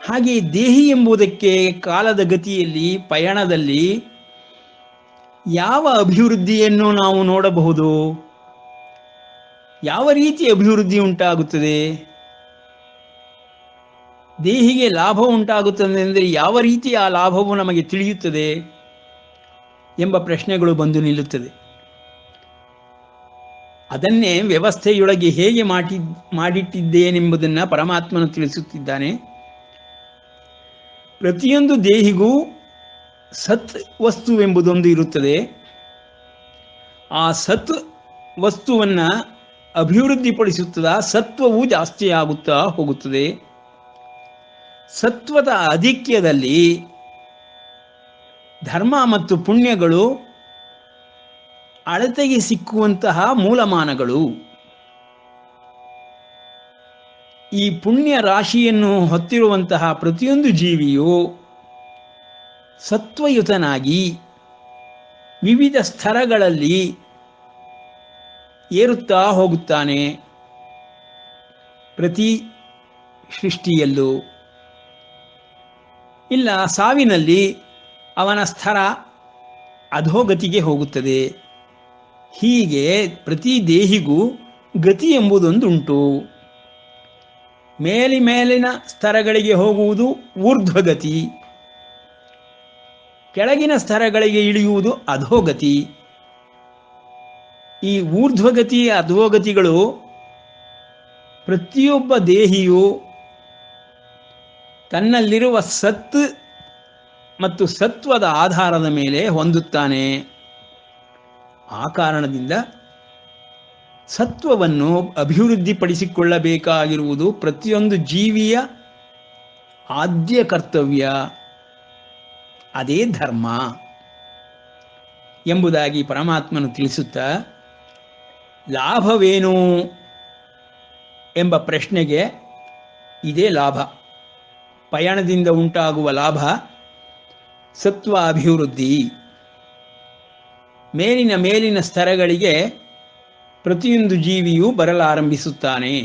ಹಾಗೆ ದೇಹಿ ಎಂಬುದಕ್ಕೆ ಕಾಲದ ಗತಿಯಲ್ಲಿ ಪಯಣದಲ್ಲಿ ಯಾವ ಅಭಿವೃದ್ಧಿಯನ್ನು ನಾವು ನೋಡಬಹುದು? ಯಾವ ರೀತಿ ಅಭಿವೃದ್ಧಿ ಉಂಟಾಗುತ್ತದೆ? ದೇಹಿಗೆ ಲಾಭ ಉಂಟಾಗುತ್ತದೆ ಎಂದರೆ ಯಾವ ರೀತಿ ಆ ಲಾಭವು ನಮಗೆ ತಿಳಿಯುತ್ತದೆ ಎಂಬ ಪ್ರಶ್ನೆಗಳು ಬಂದು ನಿಲ್ಲುತ್ತದೆ. ಅದನ್ನೇ ವ್ಯವಸ್ಥೆಯೊಳಗೆ ಹೇಗೆ ಮಾಡಿಟ್ಟಿದ್ದೇನೆಂಬುದನ್ನು ಪರಮಾತ್ಮನು ತಿಳಿಸುತ್ತಿದ್ದಾನೆ. ಪ್ರತಿಯೊಂದು ದೇಹಿಗೂ ಸತ್ ವಸ್ತುವೆಂಬುದೊಂದು ಇರುತ್ತದೆ. ಆ ಸತ್ ವಸ್ತುವನ್ನು ಅಭಿವೃದ್ಧಿಪಡಿಸುತ್ತದ ಸತ್ವವು ಜಾಸ್ತಿ ಆಗುತ್ತಾ ಹೋಗುತ್ತದೆ. ಸತ್ವದ ಆಧಿಕ್ಯದಲ್ಲಿ ಧರ್ಮ ಮತ್ತು ಪುಣ್ಯಗಳು ಅಳತೆಗೆ ಸಿಕ್ಕುವಂತಹ ಮೂಲಮಾನಗಳು. ಈ ಪುಣ್ಯ ರಾಶಿಯನ್ನು ಹೊತ್ತಿರುವಂತಹ ಪ್ರತಿಯೊಂದು ಜೀವಿಯು ಸತ್ವಯುತನಾಗಿ ವಿವಿಧ ಸ್ತರಗಳಲ್ಲಿ ಏರುತ್ತಾ ಹೋಗುತ್ತಾನೆ. ಪ್ರತಿ ಸೃಷ್ಟಿಯಲ್ಲೂ ಇಲ್ಲ ಸಾವಿನಲ್ಲಿ ಅವನ ಸ್ಥರ ಅಧೋಗತಿಗೆ ಹೋಗುತ್ತದೆ. ಹೀಗೆ ಪ್ರತಿ ದೇಹಿಗೂ ಗತಿ ಎಂಬುದೊಂದುಂಟು. ಮೇಲಿನ ಸ್ತರಗಳಿಗೆ ಹೋಗುವುದು ಊರ್ಧ್ವಗತಿ, ಕೆಳಗಿನ ಸ್ತರಗಳಿಗೆ ಇಳಿಯುವುದು ಅಧೋಗತಿ. ಈ ಊರ್ಧ್ವಗತಿ ಅಧೋಗತಿಗಳು ಪ್ರತಿಯೊಬ್ಬ ದೇಹಿಯು ತನ್ನಲ್ಲಿರುವ ಸತ್ ಮತ್ತು ಸತ್ವದ ಆಧಾರದ ಮೇಲೆ ಹೊಂದುತ್ತಾನೆ. ಆ ಕಾರಣದಿಂದ ಸತ್ವವನ್ನು ಅಭಿವೃದ್ಧಿಪಡಿಸಿಕೊಳ್ಳಬೇಕಾಗಿರುವುದು ಪ್ರತಿಯೊಂದು ಜೀವಿಯ ಆದ್ಯ ಕರ್ತವ್ಯ. ಅದೇ ಧರ್ಮ ಎಂಬುದಾಗಿ ಪರಮಾತ್ಮನು ತಿಳಿಸುತ್ತಾ, ಲಾಭವೇನು ಎಂಬ ಪ್ರಶ್ನೆಗೆ ಇದೇ ಲಾಭ. ಪಯಣದಿಂದ ಉಂಟಾಗುವ ಲಾಭ ಸತ್ವ ಅಭಿವೃದ್ಧಿ. ಮೇಲಿನ ಸ್ತರಗಳಿಗೆ ಪ್ರತಿಯೊಂದು ಜೀವಿಯೂ ಬರಲಾರಂಭಿಸುತ್ತಾನೆ.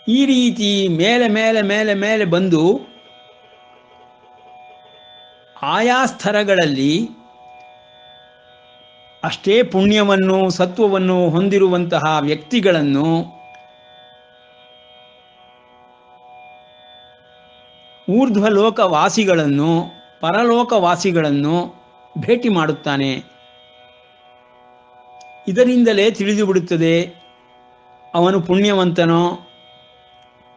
ಈ ರೀತಿ ಮೇಲೆ ಬಂದು ಆಯಾ ಸ್ತರಗಳಲ್ಲಿ ಅಷ್ಟೇ ಪುಣ್ಯವನ್ನು ಸತ್ವವನ್ನು ಹೊಂದಿರುವಂತಹ ವ್ಯಕ್ತಿಗಳನ್ನು ಊರ್ಧ್ವಲೋಕವಾಸಿಗಳನ್ನು ಪರಲೋಕವಾಸಿಗಳನ್ನು ಭೇಟಿ ಮಾಡುತ್ತಾನೆ. ಇದರಿಂದಲೇ ತಿಳಿದುಬಿಡುತ್ತದೆ ಅವನು ಪುಣ್ಯವಂತನೋ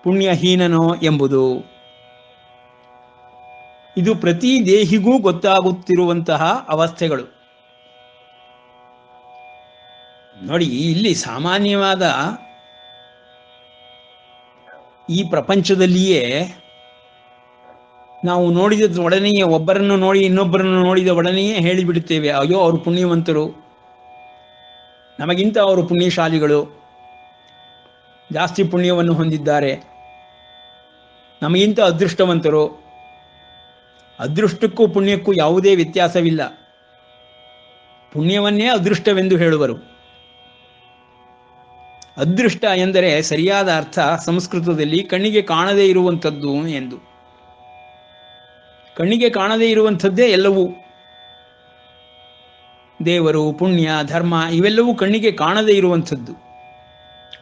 ಪುಣ್ಯಹೀನನೋ ಎಂಬುದು. ಇದು ಪ್ರತಿ ದೇಹಿಗೂ ಗೊತ್ತಾಗುತ್ತಿರುವಂತಹ ಅವಸ್ಥೆಗಳು. ನೋಡಿ, ಇಲ್ಲಿ ಸಾಮಾನ್ಯವಾದ ಈ ಪ್ರಪಂಚದಲ್ಲಿಯೇ ನಾವು ನೋಡಿದ ಒಡನೆಯೇ, ಒಬ್ಬರನ್ನು ನೋಡಿ ಇನ್ನೊಬ್ಬರನ್ನು ನೋಡಿದ ಒಡನೆಯೇ ಹೇಳಿಬಿಡುತ್ತೇವೆ, ಅಯ್ಯೋ ಅವರು ಪುಣ್ಯವಂತರು, ನಮಗಿಂತ ಅವರು ಪುಣ್ಯಶಾಲಿಗಳು, ಜಾಸ್ತಿ ಪುಣ್ಯವನ್ನು ಹೊಂದಿದ್ದಾರೆ, ನಮಗಿಂತ ಅದೃಷ್ಟವಂತರು. ಅದೃಷ್ಟಕ್ಕೂ ಪುಣ್ಯಕ್ಕೂ ಯಾವುದೇ ವ್ಯತ್ಯಾಸವಿಲ್ಲ. ಪುಣ್ಯವನ್ನೇ ಅದೃಷ್ಟವೆಂದು ಹೇಳುವರು. ಅದೃಷ್ಟ ಎಂದರೆ ಸರಿಯಾದ ಅರ್ಥ ಸಂಸ್ಕೃತದಲ್ಲಿ ಕಣ್ಣಿಗೆ ಕಾಣದೇ ಇರುವಂಥದ್ದು ಎಂದು. ಕಣ್ಣಿಗೆ ಕಾಣದೇ ಇರುವಂಥದ್ದೇ ಎಲ್ಲವೂ. ದೇವರು, ಪುಣ್ಯ, ಧರ್ಮ ಇವೆಲ್ಲವೂ ಕಣ್ಣಿಗೆ ಕಾಣದೇ ಇರುವಂಥದ್ದು.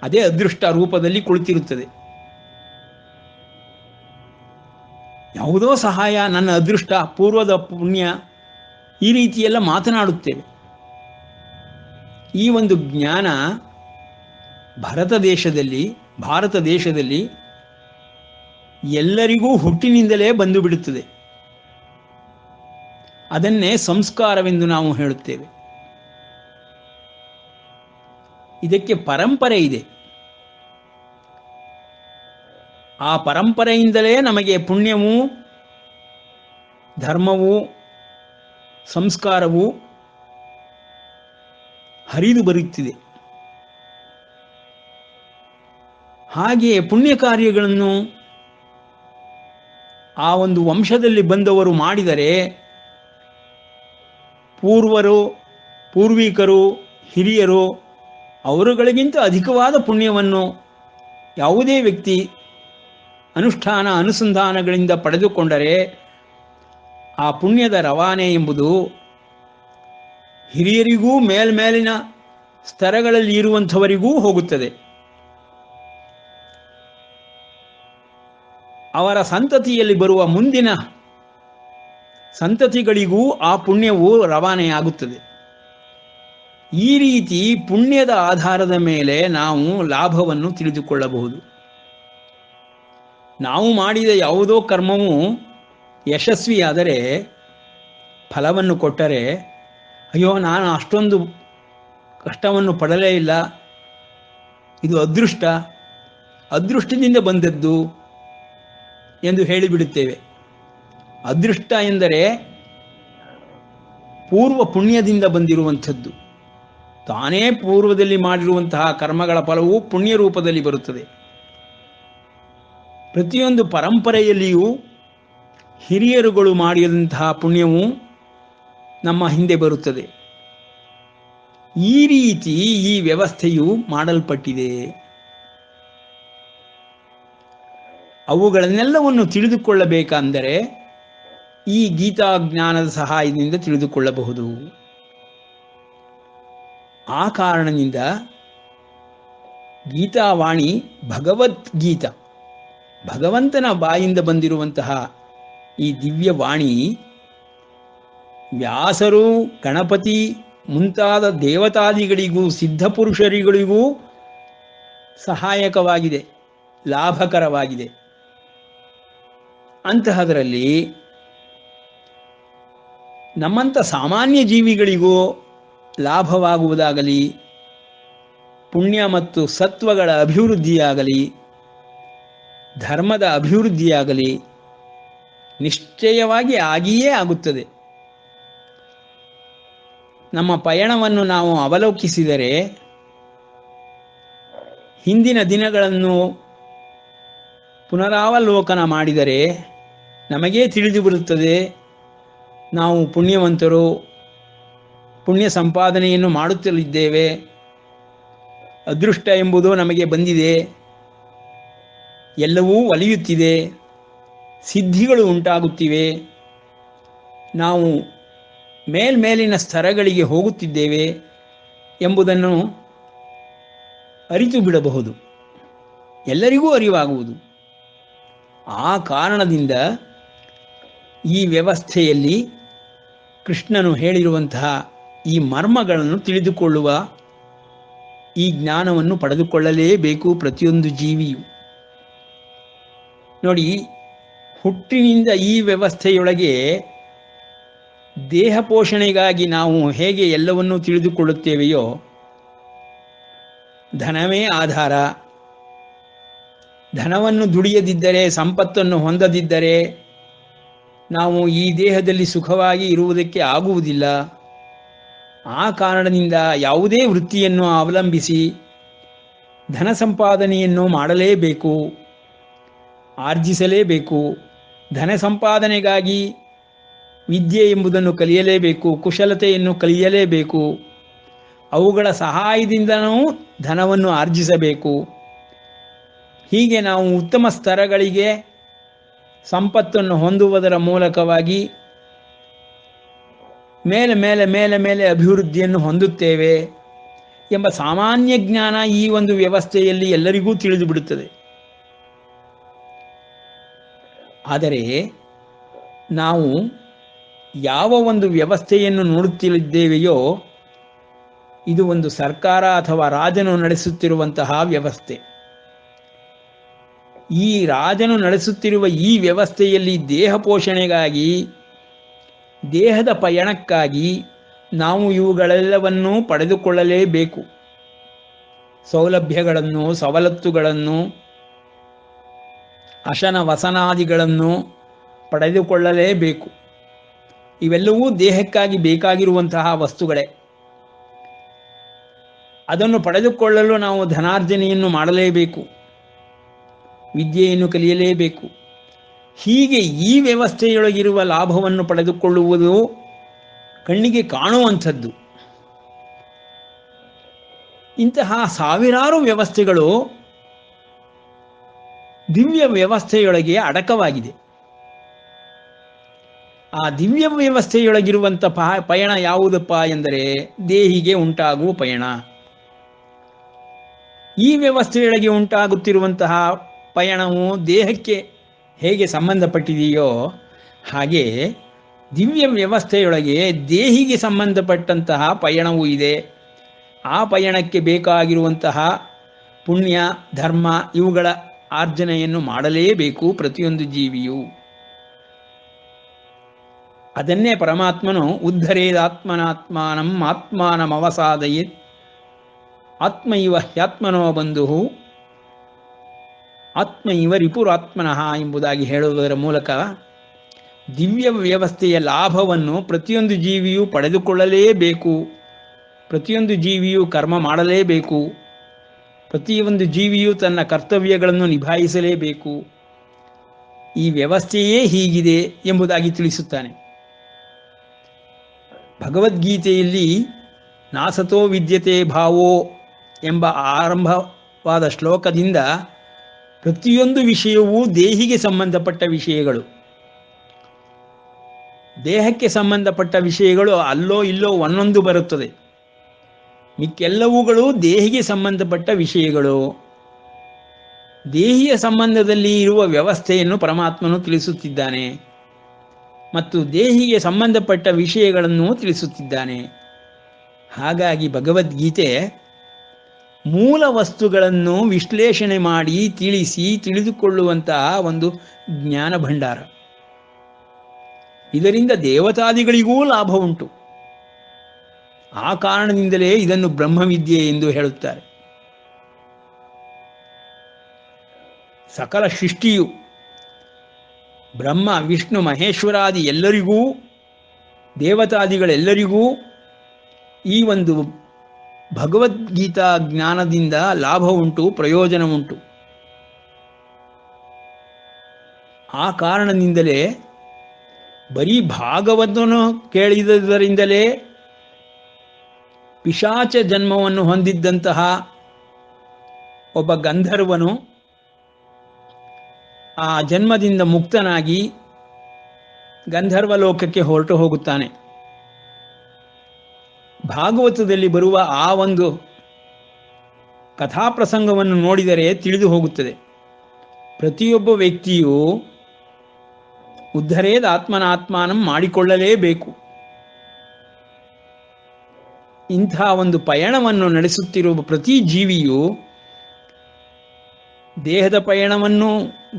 ಅದೇ ಅದೃಷ್ಟ ರೂಪದಲ್ಲಿ ಕುಳಿತಿರುತ್ತದೆ. ಯಾವುದೋ ಸಹಾಯ, ನನ್ನ ಅದೃಷ್ಟ, ಪೂರ್ವದ ಪುಣ್ಯ, ಈ ರೀತಿಯೆಲ್ಲ ಮಾತನಾಡುತ್ತೇವೆ. ಈ ಒಂದು ಜ್ಞಾನ ಭಾರತ ದೇಶದಲ್ಲಿ ಎಲ್ಲರಿಗೂ ಹುಟ್ಟಿನಿಂದಲೇ ಬಂದು ಬಿಡುತ್ತದೆ. ಅದನ್ನೇ ಸಂಸ್ಕಾರವೆಂದು ನಾವು ಹೇಳುತ್ತೇವೆ. ಇದಕ್ಕೆ ಪರಂಪರೆ ಇದೆ. ಆ ಪರಂಪರೆಯಿಂದಲೇ ನಮಗೆ ಪುಣ್ಯವೂ ಧರ್ಮವೂ ಸಂಸ್ಕಾರವೂ ಹರಿದು ಬರುತ್ತಿದೆ. ಹಾಗೆಯೇ ಪುಣ್ಯ ಕಾರ್ಯಗಳನ್ನು ಆ ಒಂದು ವಂಶದಲ್ಲಿ ಬಂದವರು ಮಾಡಿದರೆ ಪೂರ್ವಿಕರು, ಹಿರಿಯರು ಅವರುಗಳಿಗಿಂತ ಅಧಿಕವಾದ ಪುಣ್ಯವನ್ನು ಯಾವುದೇ ವ್ಯಕ್ತಿ ಅನುಸಂಧಾನಗಳಿಂದ ಪಡೆದುಕೊಂಡರೆ ಆ ಪುಣ್ಯದ ರವಾನೆ ಎಂಬುದು ಹಿರಿಯರಿಗೂ ಮೇಲ್ಮೇಲಿನ ಸ್ತರಗಳಲ್ಲಿ ಇರುವಂಥವರಿಗೂ ಹೋಗುತ್ತದೆ. ಅವರ ಸಂತತಿಯಲ್ಲಿ ಬರುವ ಮುಂದಿನ ಸಂತತಿಗಳಿಗೂ ಆ ಪುಣ್ಯವು ರವಾನೆಯಾಗುತ್ತದೆ. ಈ ರೀತಿ ಪುಣ್ಯದ ಆಧಾರದ ಮೇಲೆ ನಾವು ಲಾಭವನ್ನು ತಿಳಿದುಕೊಳ್ಳಬಹುದು. ನಾವು ಮಾಡಿದ ಯಾವುದೋ ಕರ್ಮವು ಯಶಸ್ವಿಯಾದರೆ, ಫಲವನ್ನು ಕೊಟ್ಟರೆ, ಅಯ್ಯೋ ನಾನು ಅಷ್ಟೊಂದು ಕಷ್ಟವನ್ನು ಪಡಲೇ ಇಲ್ಲ, ಇದು ಅದೃಷ್ಟದಿಂದ ಬಂದದ್ದು ಎಂದು ಹೇಳಿಬಿಡುತ್ತೇವೆ. ಅದೃಷ್ಟ ಎಂದರೆ ಪೂರ್ವ ಪುಣ್ಯದಿಂದ ಬಂದಿರುವಂಥದ್ದು. ತಾನೇ ಪೂರ್ವದಲ್ಲಿ ಮಾಡಿರುವಂತಹ ಕರ್ಮಗಳ ಫಲವು ಪುಣ್ಯ ರೂಪದಲ್ಲಿ ಬರುತ್ತದೆ. ಪ್ರತಿಯೊಂದು ಪರಂಪರೆಯಲ್ಲಿಯೂ ಹಿರಿಯರುಗಳು ಮಾಡಿದಂತಹ ಪುಣ್ಯವು ನಮ್ಮ ಹಿಂದೆ ಬರುತ್ತದೆ. ಈ ರೀತಿ ಈ ವ್ಯವಸ್ಥೆಯು ಮಾಡಲ್ಪಟ್ಟಿದೆ. ಅವುಗಳನ್ನೆಲ್ಲವನ್ನು ತಿಳಿದುಕೊಳ್ಳಬೇಕೆಂದರೆ ಈ ಗೀತಾಜ್ಞಾನದ ಸಹಾಯದಿಂದ ತಿಳಿದುಕೊಳ್ಳಬಹುದು. ಆ ಕಾರಣದಿಂದ ಗೀತಾವಾಣಿ ಭಗವದ್ಗೀತಾ, ಭಗವಂತನ ಬಾಯಿಂದ ಬಂದಿರುವಂತಹ ಈ ದಿವ್ಯವಾಣಿ ವ್ಯಾಸರು, ಗಣಪತಿ ಮುಂತಾದ ದೇವತಾದಿಗಳಿಗೂ ಸಿದ್ಧಪುರುಷರಿಗಳಿಗೂ ಸಹಾಯಕವಾಗಿದೆ, ಲಾಭಕರವಾಗಿದೆ. ಅಂತಹದರಲ್ಲಿ ನಮ್ಮಂಥ ಸಾಮಾನ್ಯ ಜೀವಿಗಳಿಗೂ ಲಾಭವಾಗುವುದಾಗಲಿ, ಪುಣ್ಯ ಮತ್ತು ಸತ್ವಗಳ ಅಭಿವೃದ್ಧಿಯಾಗಲಿ, ಧರ್ಮದ ಅಭಿವೃದ್ಧಿಯಾಗಲಿ ನಿಶ್ಚಯವಾಗಿ ಆಗಿಯೇ ಆಗುತ್ತದೆ. ನಮ್ಮ ಪಯಣವನ್ನು ನಾವು ಅವಲೋಕಿಸಿದರೆ, ಹಿಂದಿನ ದಿನಗಳನ್ನು ಪುನರಾವಲೋಕನ ಮಾಡಿದರೆ ನಮಗೇ ತಿಳಿದು ಬರುತ್ತದೆ, ನಾವು ಪುಣ್ಯವಂತರು, ಪುಣ್ಯ ಸಂಪಾದನೆಯನ್ನು ಮಾಡುತ್ತಲಿದ್ದೇವೆ, ಅದೃಷ್ಟ ಎಂಬುದು ನಮಗೆ ಬಂದಿದೆ, ಎಲ್ಲವೂ ಒಲಿಯುತ್ತಿದೆ, ಸಿದ್ಧಿಗಳು ಉಂಟಾಗುತ್ತಿವೆ, ನಾವು ಮೇಲ್ಮೇಲಿನ ಸ್ತರಗಳಿಗೆ ಹೋಗುತ್ತಿದ್ದೇವೆ ಎಂಬುದನ್ನು ಅರಿತು ಬಿಡಬಹುದು, ಎಲ್ಲರಿಗೂ ಅರಿವಾಗುವುದು. ಆ ಕಾರಣದಿಂದ ಈ ವ್ಯವಸ್ಥೆಯಲ್ಲಿ ಕೃಷ್ಣನು ಹೇಳಿರುವಂತಹ ಈ ಮರ್ಮಗಳನ್ನು ತಿಳಿದುಕೊಳ್ಳುವ ಈ ಜ್ಞಾನವನ್ನು ಪಡೆದುಕೊಳ್ಳಲೇಬೇಕು ಪ್ರತಿಯೊಂದು ಜೀವಿಯು. ನೋಡಿ, ಹುಟ್ಟಿನಿಂದ ಈ ವ್ಯವಸ್ಥೆಯೊಳಗೆ ದೇಹ ಪೋಷಣೆಗಾಗಿ ನಾವು ಹೇಗೆ ಎಲ್ಲವನ್ನೂ ತಿಳಿದುಕೊಳ್ಳುತ್ತೇವೆಯೋ, ಧನವೇ ಆಧಾರ, ಧನವನ್ನು ದುಡಿಯದಿದ್ದರೆ, ಸಂಪತ್ತನ್ನು ಹೊಂದದಿದ್ದರೆ ನಾವು ಈ ದೇಹದಲ್ಲಿ ಸುಖವಾಗಿ ಇರುವುದಕ್ಕೆ ಆಗುವುದಿಲ್ಲ. ಆ ಕಾರಣದಿಂದ ಯಾವುದೇ ವೃತ್ತಿಯನ್ನು ಅವಲಂಬಿಸಿ ಧನ ಸಂಪಾದನೆಯನ್ನು ಮಾಡಲೇಬೇಕು, ಆರ್ಜಿಸಲೇಬೇಕು. ಧನ ಸಂಪಾದನೆಗಾಗಿ ವಿದ್ಯೆ ಎಂಬುದನ್ನು ಕಲಿಯಲೇಬೇಕು, ಕುಶಲತೆಯನ್ನು ಕಲಿಯಲೇಬೇಕು. ಅವುಗಳ ಸಹಾಯದಿಂದನೂ ಧನವನ್ನು ಆರ್ಜಿಸಬೇಕು. ಹೀಗೆ ನಾವು ಉತ್ತಮ ಸ್ತರಗಳಿಗೆ ಸಂಪತ್ತನ್ನು ಹೊಂದುವುದರ ಮೂಲಕವಾಗಿ ಮೇಲೆ ಮೇಲೆ ಮೇಲೆ ಮೇಲೆ ಅಭಿವೃದ್ಧಿಯನ್ನು ಹೊಂದುತ್ತೇವೆ ಎಂಬ ಸಾಮಾನ್ಯ ಜ್ಞಾನ ಈ ಒಂದು ವ್ಯವಸ್ಥೆಯಲ್ಲಿ ಎಲ್ಲರಿಗೂ ತಿಳಿದು ಬಿಡುತ್ತದೆ. ಆದರೆ ನಾವು ಯಾವ ಒಂದು ವ್ಯವಸ್ಥೆಯನ್ನು ನೋಡುತ್ತಿದ್ದೇವೆಯೋ, ಇದು ಒಂದು ಸರ್ಕಾರ ಅಥವಾ ರಾಜನು ನಡೆಸುತ್ತಿರುವಂತಹ ವ್ಯವಸ್ಥೆ. ಈ ರಾಜನು ನಡೆಸುತ್ತಿರುವ ಈ ವ್ಯವಸ್ಥೆಯಲ್ಲಿ ದೇಹ ಪೋಷಣೆಗಾಗಿ, ದೇಹದ ಪಯಣಕ್ಕಾಗಿ ನಾವು ಇವುಗಳೆಲ್ಲವನ್ನೂ ಪಡೆದುಕೊಳ್ಳಲೇಬೇಕು. ಸೌಲಭ್ಯಗಳನ್ನು, ಸವಲತ್ತುಗಳನ್ನು, ಅಶನ ವಸನಾದಿಗಳನ್ನು ಪಡೆದುಕೊಳ್ಳಲೇಬೇಕು. ಇವೆಲ್ಲವೂ ದೇಹಕ್ಕಾಗಿ ಬೇಕಾಗಿರುವಂತಹ ವಸ್ತುಗಳೇ. ಅದನ್ನು ಪಡೆದುಕೊಳ್ಳಲು ನಾವು ಧನಾರ್ಜನೆಯನ್ನು ಮಾಡಲೇಬೇಕು, ವಿದ್ಯೆಯನ್ನು ಕಲಿಯಲೇಬೇಕು. ಹೀಗೆ ಈ ವ್ಯವಸ್ಥೆಯೊಳಗಿರುವ ಲಾಭವನ್ನು ಪಡೆದುಕೊಳ್ಳುವುದು ಕಣ್ಣಿಗೆ ಕಾಣುವಂಥದ್ದು. ಇಂತಹ ಸಾವಿರಾರು ವ್ಯವಸ್ಥೆಗಳು ದಿವ್ಯ ವ್ಯವಸ್ಥೆಯೊಳಗೆ ಅಡಕವಾಗಿದೆ. ಆ ದಿವ್ಯ ವ್ಯವಸ್ಥೆಯೊಳಗಿರುವಂಥ ಪಯಣ ಯಾವುದಪ್ಪ ಎಂದರೆ ದೇಹಿಗೆ ಉಂಟಾಗುವ ಪಯಣ. ಈ ವ್ಯವಸ್ಥೆಯೊಳಗೆ ಉಂಟಾಗುತ್ತಿರುವಂತಹ ಪಯಣವು ದೇಹಕ್ಕೆ ಹೇಗೆ ಸಂಬಂಧಪಟ್ಟಿದೆಯೋ ಹಾಗೆ ದಿವ್ಯ ವ್ಯವಸ್ಥೆಯೊಳಗೆ ದೇಹಿಗೆ ಸಂಬಂಧಪಟ್ಟಂತಹ ಪಯಣವೂ ಇದೆ. ಆ ಪಯಣಕ್ಕೆ ಬೇಕಾಗಿರುವಂತಹ ಪುಣ್ಯ, ಧರ್ಮ ಇವುಗಳ ಆರ್ಜನೆಯನ್ನು ಮಾಡಲೇಬೇಕು ಪ್ರತಿಯೊಂದು ಜೀವಿಯು. ಅದನ್ನೇ ಪರಮಾತ್ಮನು ಉದ್ಧರೇದಾತ್ಮನಾತ್ಮಾನಂ ಆತ್ಮಾನಮವಸಾದಯೇತ್ ಆತ್ಮ ಇವ ಹ್ಯಾತ್ಮನೋ ಬಂಧು ಆತ್ಮ ಇವ ರಿಪುರಾತ್ಮನಃ ಎಂಬುದಾಗಿ ಹೇಳುವುದರ ಮೂಲಕ ದಿವ್ಯ ವ್ಯವಸ್ಥೆಯ ಲಾಭವನ್ನು ಪ್ರತಿಯೊಂದು ಜೀವಿಯೂ ಪಡೆದುಕೊಳ್ಳಲೇಬೇಕು. ಪ್ರತಿಯೊಂದು ಜೀವಿಯೂ ಕರ್ಮ ಮಾಡಲೇಬೇಕು. ಪ್ರತಿಯೊಂದು ಜೀವಿಯೂ ತನ್ನ ಕರ್ತವ್ಯಗಳನ್ನು ನಿಭಾಯಿಸಲೇಬೇಕು. ಈ ವ್ಯವಸ್ಥೆಯೇ ಹೀಗಿದೆ ಎಂಬುದಾಗಿ ತಿಳಿಸುತ್ತಾನೆ. ಭಗವದ್ಗೀತೆಯಲ್ಲಿ ನಾಸತೋ ವಿದ್ಯತೆ ಭಾವೋ ಎಂಬ ಆರಂಭವಾದ ಶ್ಲೋಕದಿಂದ ಪ್ರತಿಯೊಂದು ವಿಷಯವೂ ದೇಹಿಗೆ ಸಂಬಂಧಪಟ್ಟ ವಿಷಯಗಳು. ದೇಹಕ್ಕೆ ಸಂಬಂಧಪಟ್ಟ ವಿಷಯಗಳು ಅಲ್ಲೋ ಇಲ್ಲೋ ಒಂದೊಂದು ಬರುತ್ತದೆ. ಮಿಕ್ಕೆಲ್ಲವುಗಳು ದೇಹಿಗೆ ಸಂಬಂಧಪಟ್ಟ ವಿಷಯಗಳು. ದೇಹಿಯ ಸಂಬಂಧದಲ್ಲಿ ಇರುವ ವ್ಯವಸ್ಥೆಯನ್ನು ಪರಮಾತ್ಮನು ತಿಳಿಸುತ್ತಿದ್ದಾನೆ ಮತ್ತು ದೇಹಿಗೆ ಸಂಬಂಧಪಟ್ಟ ವಿಷಯಗಳನ್ನು ತಿಳಿಸುತ್ತಿದ್ದಾನೆ. ಹಾಗಾಗಿ ಭಗವದ್ಗೀತೆ ಮೂಲ ವಸ್ತುಗಳನ್ನು ವಿಶ್ಲೇಷಣೆ ಮಾಡಿ ತಿಳಿದುಕೊಳ್ಳುವಂತಹ ಒಂದು ಜ್ಞಾನ ಭಂಡಾರ. ಇದರಿಂದ ದೇವತಾದಿಗಳಿಗೂ ಲಾಭ ಉಂಟು. ಆ ಕಾರಣದಿಂದಲೇ ಇದನ್ನು ಬ್ರಹ್ಮವಿದ್ಯೆ ಎಂದು ಹೇಳುತ್ತಾರೆ. ಸಕಲ ಸೃಷ್ಟಿಯು ಬ್ರಹ್ಮ, ವಿಷ್ಣು, ಮಹೇಶ್ವರಾದಿ ಎಲ್ಲರಿಗೂ, ದೇವತಾದಿಗಳೆಲ್ಲರಿಗೂ ಈ ಒಂದು ಭಗವದ್ಗೀತಾ ಜ್ಞಾನದಿಂದ ಲಾಭ ಉಂಟು, ಪ್ರಯೋಜನ ಉಂಟು. ಆ ಕಾರಣದಿಂದಲೇ ಬರೀ ಭಾಗವತವನ್ನು ಕೇಳಿದರಿಂದಲೇ ಪಿಶಾಚ ಜನ್ಮವನ್ನು ಹೊಂದಿದ್ದಂತಹ ಒಬ್ಬ ಗಂಧರ್ವನು ಆ ಜನ್ಮದಿಂದ ಮುಕ್ತನಾಗಿ ಗಂಧರ್ವ ಲೋಕಕ್ಕೆ ಹೊರಟು ಹೋಗುತ್ತಾನೆ. ಭಾಗವತದಲ್ಲಿ ಬರುವ ಆ ಒಂದು ಕಥಾಪ್ರಸಂಗವನ್ನು ನೋಡಿದರೆ ತಿಳಿದು ಹೋಗುತ್ತದೆ. ಪ್ರತಿಯೊಬ್ಬ ವ್ಯಕ್ತಿಯು ಉದ್ಧರೇದ ಆತ್ಮನಾತ್ಮಾನಂ ಮಾಡಿಕೊಳ್ಳಲೇಬೇಕು. ಇಂಥ ಒಂದು ಪಯಣವನ್ನು ನಡೆಸುತ್ತಿರುವ ಪ್ರತಿ ಜೀವಿಯು ದೇಹದ ಪಯಣವನ್ನು,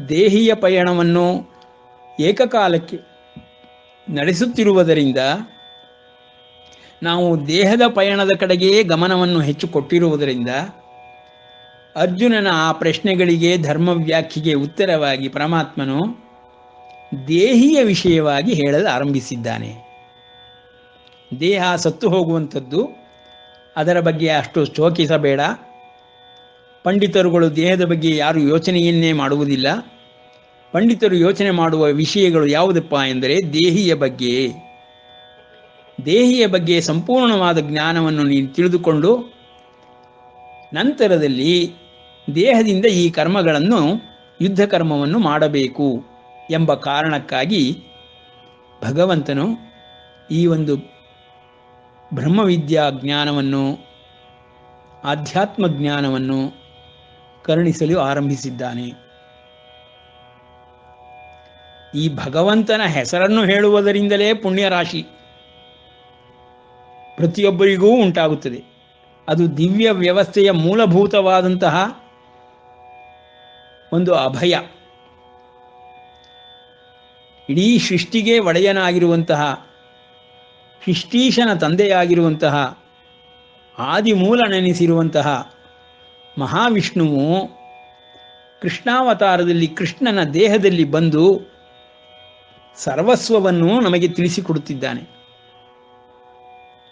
ದೇಹಿಯ ಪಯಣವನ್ನು ಏಕಕಾಲಕ್ಕೆ ನಡೆಸುತ್ತಿರುವುದರಿಂದ, ನಾವು ದೇಹದ ಪಯಣದ ಕಡೆಗೆ ಗಮನವನ್ನು ಹೆಚ್ಚು ಕೊಟ್ಟಿರುವುದರಿಂದ, ಅರ್ಜುನನ ಆ ಪ್ರಶ್ನೆಗಳಿಗೆ ಧರ್ಮವ್ಯಾಖ್ಯೆಗೆ ಉತ್ತರವಾಗಿ ಪರಮಾತ್ಮನು ದೇಹಿಯ ವಿಷಯವಾಗಿ ಹೇಳಲು ಆರಂಭಿಸಿದ್ದಾನೆ. ದೇಹ ಸತ್ತು ಹೋಗುವಂಥದ್ದು, ಅದರ ಬಗ್ಗೆ ಅಷ್ಟು ಶೋಕಿಸಬೇಡ. ಪಂಡಿತರುಗಳು ದೇಹದ ಬಗ್ಗೆ ಯಾರು ಯೋಚನೆಯನ್ನೇ ಮಾಡುವುದಿಲ್ಲ. ಪಂಡಿತರು ಯೋಚನೆ ಮಾಡುವ ವಿಷಯಗಳು ಯಾವುದಪ್ಪ ಎಂದರೆ ದೇಹಿಯ ಬಗ್ಗೆ. ದೇಹಿಯ ಬಗ್ಗೆ ಸಂಪೂರ್ಣವಾದ ಜ್ಞಾನವನ್ನು ನೀನು ತಿಳಿದುಕೊಂಡು ನಂತರದಲ್ಲಿ ದೇಹದಿಂದ ಈ ಕರ್ಮಗಳನ್ನು, ಯುದ್ಧ ಕರ್ಮವನ್ನು ಮಾಡಬೇಕು ಎಂಬ ಕಾರಣಕ್ಕಾಗಿ ಭಗವಂತನು ಈ ಒಂದು ಬ್ರಹ್ಮವಿದ್ಯಾ ಜ್ಞಾನವನ್ನು, ಆಧ್ಯಾತ್ಮ ಜ್ಞಾನವನ್ನು ಕರುಣಿಸಲು ಆರಂಭಿಸಿದ್ದಾನೆ. ಈ ಭಗವಂತನ ಹೆಸರನ್ನು ಹೇಳುವುದರಿಂದಲೇ ಪುಣ್ಯರಾಶಿ ಪ್ರತಿಯೊಬ್ಬರಿಗೂ ಉಂಟಾಗುತ್ತದೆ. ಅದು ದಿವ್ಯ ವ್ಯವಸ್ಥೆಯ ಮೂಲಭೂತವಾದಂತಹ ಒಂದು ಅಭಯ. ಇಡೀ ಸೃಷ್ಟಿಗೆ ಒಡೆಯನಾಗಿರುವಂತಹ, ಸೃಷ್ಟೀಶನ ತಂದೆಯಾಗಿರುವಂತಹ, ಆದಿಮೂಲನೆನಿಸಿರುವಂತಹ ಮಹಾವಿಷ್ಣುವು ಕೃಷ್ಣಾವತಾರದಲ್ಲಿ ಕೃಷ್ಣನ ದೇಹದಲ್ಲಿ ಬಂದು ಸರ್ವಸ್ವವನ್ನು ನಮಗೆ ತಿಳಿಸಿಕೊಡುತ್ತಿದ್ದಾನೆ.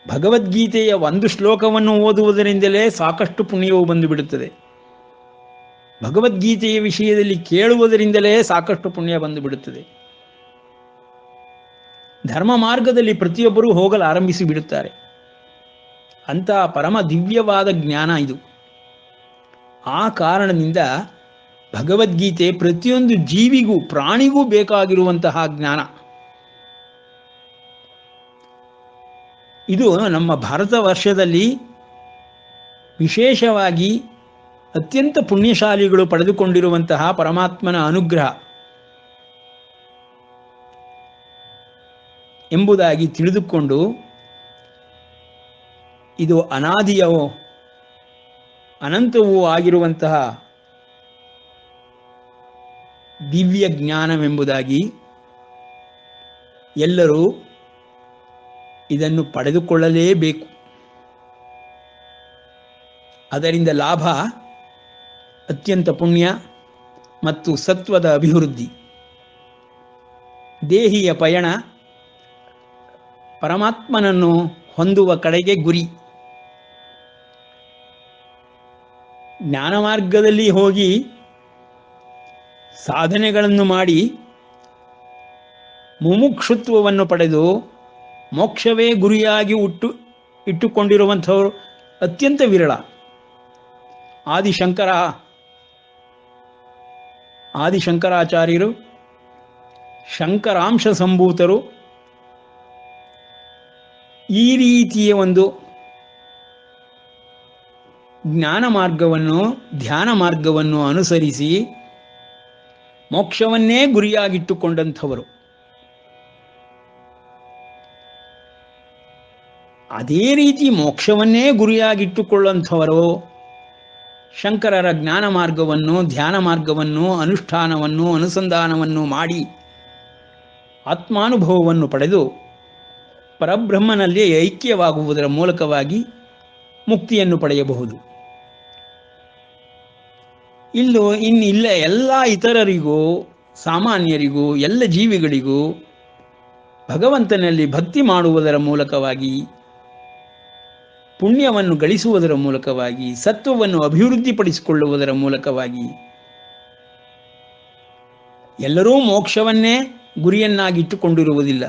ಭಗವದ್ಗೀತೆಯ ಒಂದು ಶ್ಲೋಕವನ್ನು ಓದುವುದರಿಂದಲೇ ಸಾಕಷ್ಟು ಪುಣ್ಯವು ಬಂದು ಬಿಡುತ್ತದೆ. ಭಗವದ್ಗೀತೆಯ ವಿಷಯದಲ್ಲಿ ಕೇಳುವುದರಿಂದಲೇ ಸಾಕಷ್ಟು ಪುಣ್ಯ ಬಂದು ಬಿಡುತ್ತದೆ. ಧರ್ಮ ಮಾರ್ಗದಲ್ಲಿ ಪ್ರತಿಯೊಬ್ಬರೂ ಹೋಗಲು ಆರಂಭಿಸಿ ಬಿಡುತ್ತಾರೆ. ಅಂತಹ ಪರಮ ದಿವ್ಯವಾದ ಜ್ಞಾನ ಇದು. ಆ ಕಾರಣದಿಂದ ಭಗವದ್ಗೀತೆ ಪ್ರತಿಯೊಂದು ಜೀವಿಗೂ, ಪ್ರಾಣಿಗೂ ಬೇಕಾಗಿರುವಂತಹ ಜ್ಞಾನ. ಇದು ನಮ್ಮ ಭಾರತ ವರ್ಷದಲ್ಲಿ ವಿಶೇಷವಾಗಿ ಅತ್ಯಂತ ಪುಣ್ಯಶಾಲಿಗಳು ಪಡೆದುಕೊಂಡಿರುವಂತಹ ಪರಮಾತ್ಮನ ಅನುಗ್ರಹ ಎಂಬುದಾಗಿ ತಿಳಿದುಕೊಂಡು, ಇದು ಅನಾದಿಯವೋ ಅನಂತವೂ ಆಗಿರುವಂತಹ ದಿವ್ಯ ಜ್ಞಾನವೆಂಬುದಾಗಿ ಎಲ್ಲರೂ ಇದನ್ನು ಪಡೆದುಕೊಳ್ಳಲೇಬೇಕು. ಅದರಿಂದ ಲಾಭ ಅತ್ಯಂತ ಪುಣ್ಯ ಮತ್ತು ಸತ್ವದ ಅಭಿವೃದ್ಧಿ. ದೇಹಿಯ ಪಯಣ ಪರಮಾತ್ಮನನ್ನು ಹೊಂದುವ ಕಡೆಗೆ ಗುರಿ. ಜ್ಞಾನ ಮಾರ್ಗದಲ್ಲಿ ಹೋಗಿ ಸಾಧನೆಗಳನ್ನು ಮಾಡಿ ಮುಮುಕ್ಷುತ್ವವನ್ನು ಪಡೆದು ಮೋಕ್ಷವೇ ಗುರಿಯಾಗಿ ಇಟ್ಟುಕೊಂಡಿರುವಂಥವರು ಅತ್ಯಂತ ವಿರಳ. ಆದಿಶಂಕರಾಚಾರ್ಯರು ಶಂಕರಾಂಶ ಸಂಭೂತರು ಈ ರೀತಿಯ ಒಂದು ಜ್ಞಾನ ಮಾರ್ಗವನ್ನು, ಧ್ಯಾನ ಮಾರ್ಗವನ್ನು ಅನುಸರಿಸಿ ಮೋಕ್ಷವನ್ನೇ ಗುರಿಯಾಗಿಟ್ಟುಕೊಂಡಂಥವರು. ಅದೇ ರೀತಿ ಮೋಕ್ಷವನ್ನೇ ಗುರಿಯಾಗಿಟ್ಟುಕೊಳ್ಳುವಂಥವರು ಶಂಕರರ ಜ್ಞಾನ ಮಾರ್ಗವನ್ನು, ಧ್ಯಾನ ಮಾರ್ಗವನ್ನು, ಅನುಷ್ಠಾನವನ್ನು, ಅನುಸಂಧಾನವನ್ನು ಮಾಡಿ ಆತ್ಮಾನುಭವವನ್ನು ಪಡೆದು ಪರಬ್ರಹ್ಮನಲ್ಲಿ ಐಕ್ಯವಾಗುವುದರ ಮೂಲಕವಾಗಿ ಮುಕ್ತಿಯನ್ನು ಪಡೆಯಬಹುದು. ಇನ್ನಿಲ್ಲ ಎಲ್ಲ ಇತರರಿಗೂ, ಸಾಮಾನ್ಯರಿಗೂ, ಎಲ್ಲ ಜೀವಿಗಳಿಗೂ ಭಗವಂತನಲ್ಲಿ ಭಕ್ತಿ ಮಾಡುವುದರ ಮೂಲಕವಾಗಿ, ಪುಣ್ಯವನ್ನು ಗಳಿಸುವುದರ ಮೂಲಕವಾಗಿ, ಸತ್ವವನ್ನು ಅಭಿವೃದ್ಧಿಪಡಿಸಿಕೊಳ್ಳುವುದರ ಮೂಲಕವಾಗಿ ಎಲ್ಲರೂ ಮೋಕ್ಷವನ್ನೇ ಗುರಿಯನ್ನಾಗಿಟ್ಟುಕೊಂಡಿರುವುದಿಲ್ಲ.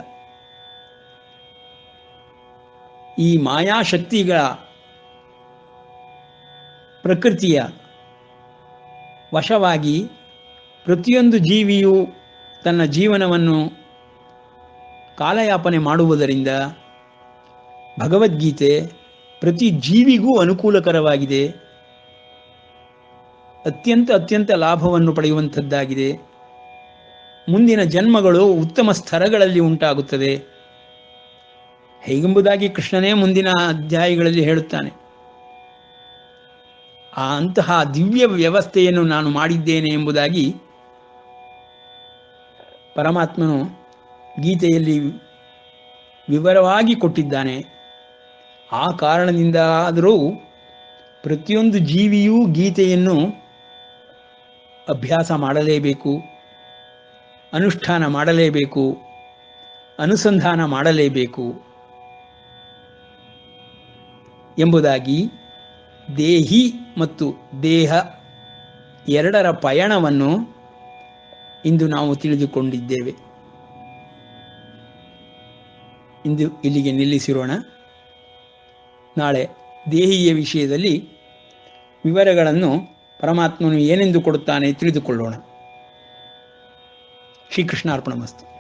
ಈ ಮಾಯಾಶಕ್ತಿಗಳ ಪ್ರಕೃತಿಯ ವಶವಾಗಿ ಪ್ರತಿಯೊಂದು ಜೀವಿಯೂ ತನ್ನ ಜೀವನವನ್ನು ಕಾಲಯಾಪನೆ ಮಾಡುವುದರಿಂದ ಭಗವದ್ಗೀತೆ ಪ್ರತಿ ಜೀವಿಗೂ ಅನುಕೂಲಕರವಾಗಿದೆ. ಅತ್ಯಂತ ಲಾಭವನ್ನು ಪಡೆಯುವಂಥದ್ದಾಗಿದೆ. ಮುಂದಿನ ಜನ್ಮಗಳು ಉತ್ತಮ ಸ್ತರಗಳಲ್ಲಿ ಉಂಟಾಗುತ್ತದೆ ಹೇಗೆಂಬುದಾಗಿ ಕೃಷ್ಣನೇ ಮುಂದಿನ ಅಧ್ಯಾಯಗಳಲ್ಲಿ ಹೇಳುತ್ತಾನೆ. ಅಂತಹ ದಿವ್ಯ ವ್ಯವಸ್ಥೆಯನ್ನು ನಾನು ಮಾಡಿದ್ದೇನೆ ಎಂಬುದಾಗಿ ಪರಮಾತ್ಮನು ಗೀತೆಯಲ್ಲಿ ವಿವರವಾಗಿ ಕೊಟ್ಟಿದ್ದಾನೆ. ಆ ಕಾರಣದಿಂದ ಆದರೂ ಪ್ರತಿಯೊಂದು ಜೀವಿಯೂ ಗೀತೆಯನ್ನು ಅಭ್ಯಾಸ ಮಾಡಲೇಬೇಕು, ಅನುಷ್ಠಾನ ಮಾಡಲೇಬೇಕು, ಅನುಸಂಧಾನ ಮಾಡಲೇಬೇಕು ಎಂಬುದಾಗಿ ದೇಹಿ ಮತ್ತು ದೇಹ ಎರಡರ ಪಯಣವನ್ನು ಇಂದು ನಾವು ತಿಳಿದುಕೊಂಡಿದ್ದೇವೆ. ಇಂದು ಇಲ್ಲಿಗೆ ನಿಲ್ಲಿಸಿರೋಣ. ನಾಳೆ ದೇಹಿಯ ವಿಷಯದಲ್ಲಿ ವಿವರಗಳನ್ನು ಪರಮಾತ್ಮನು ಏನೆಂದು ಕೊಡುತ್ತಾನೆ ತಿಳಿದುಕೊಳ್ಳೋಣ. ಶ್ರೀಕೃಷ್ಣಾರ್ಪಣಮಸ್ತು.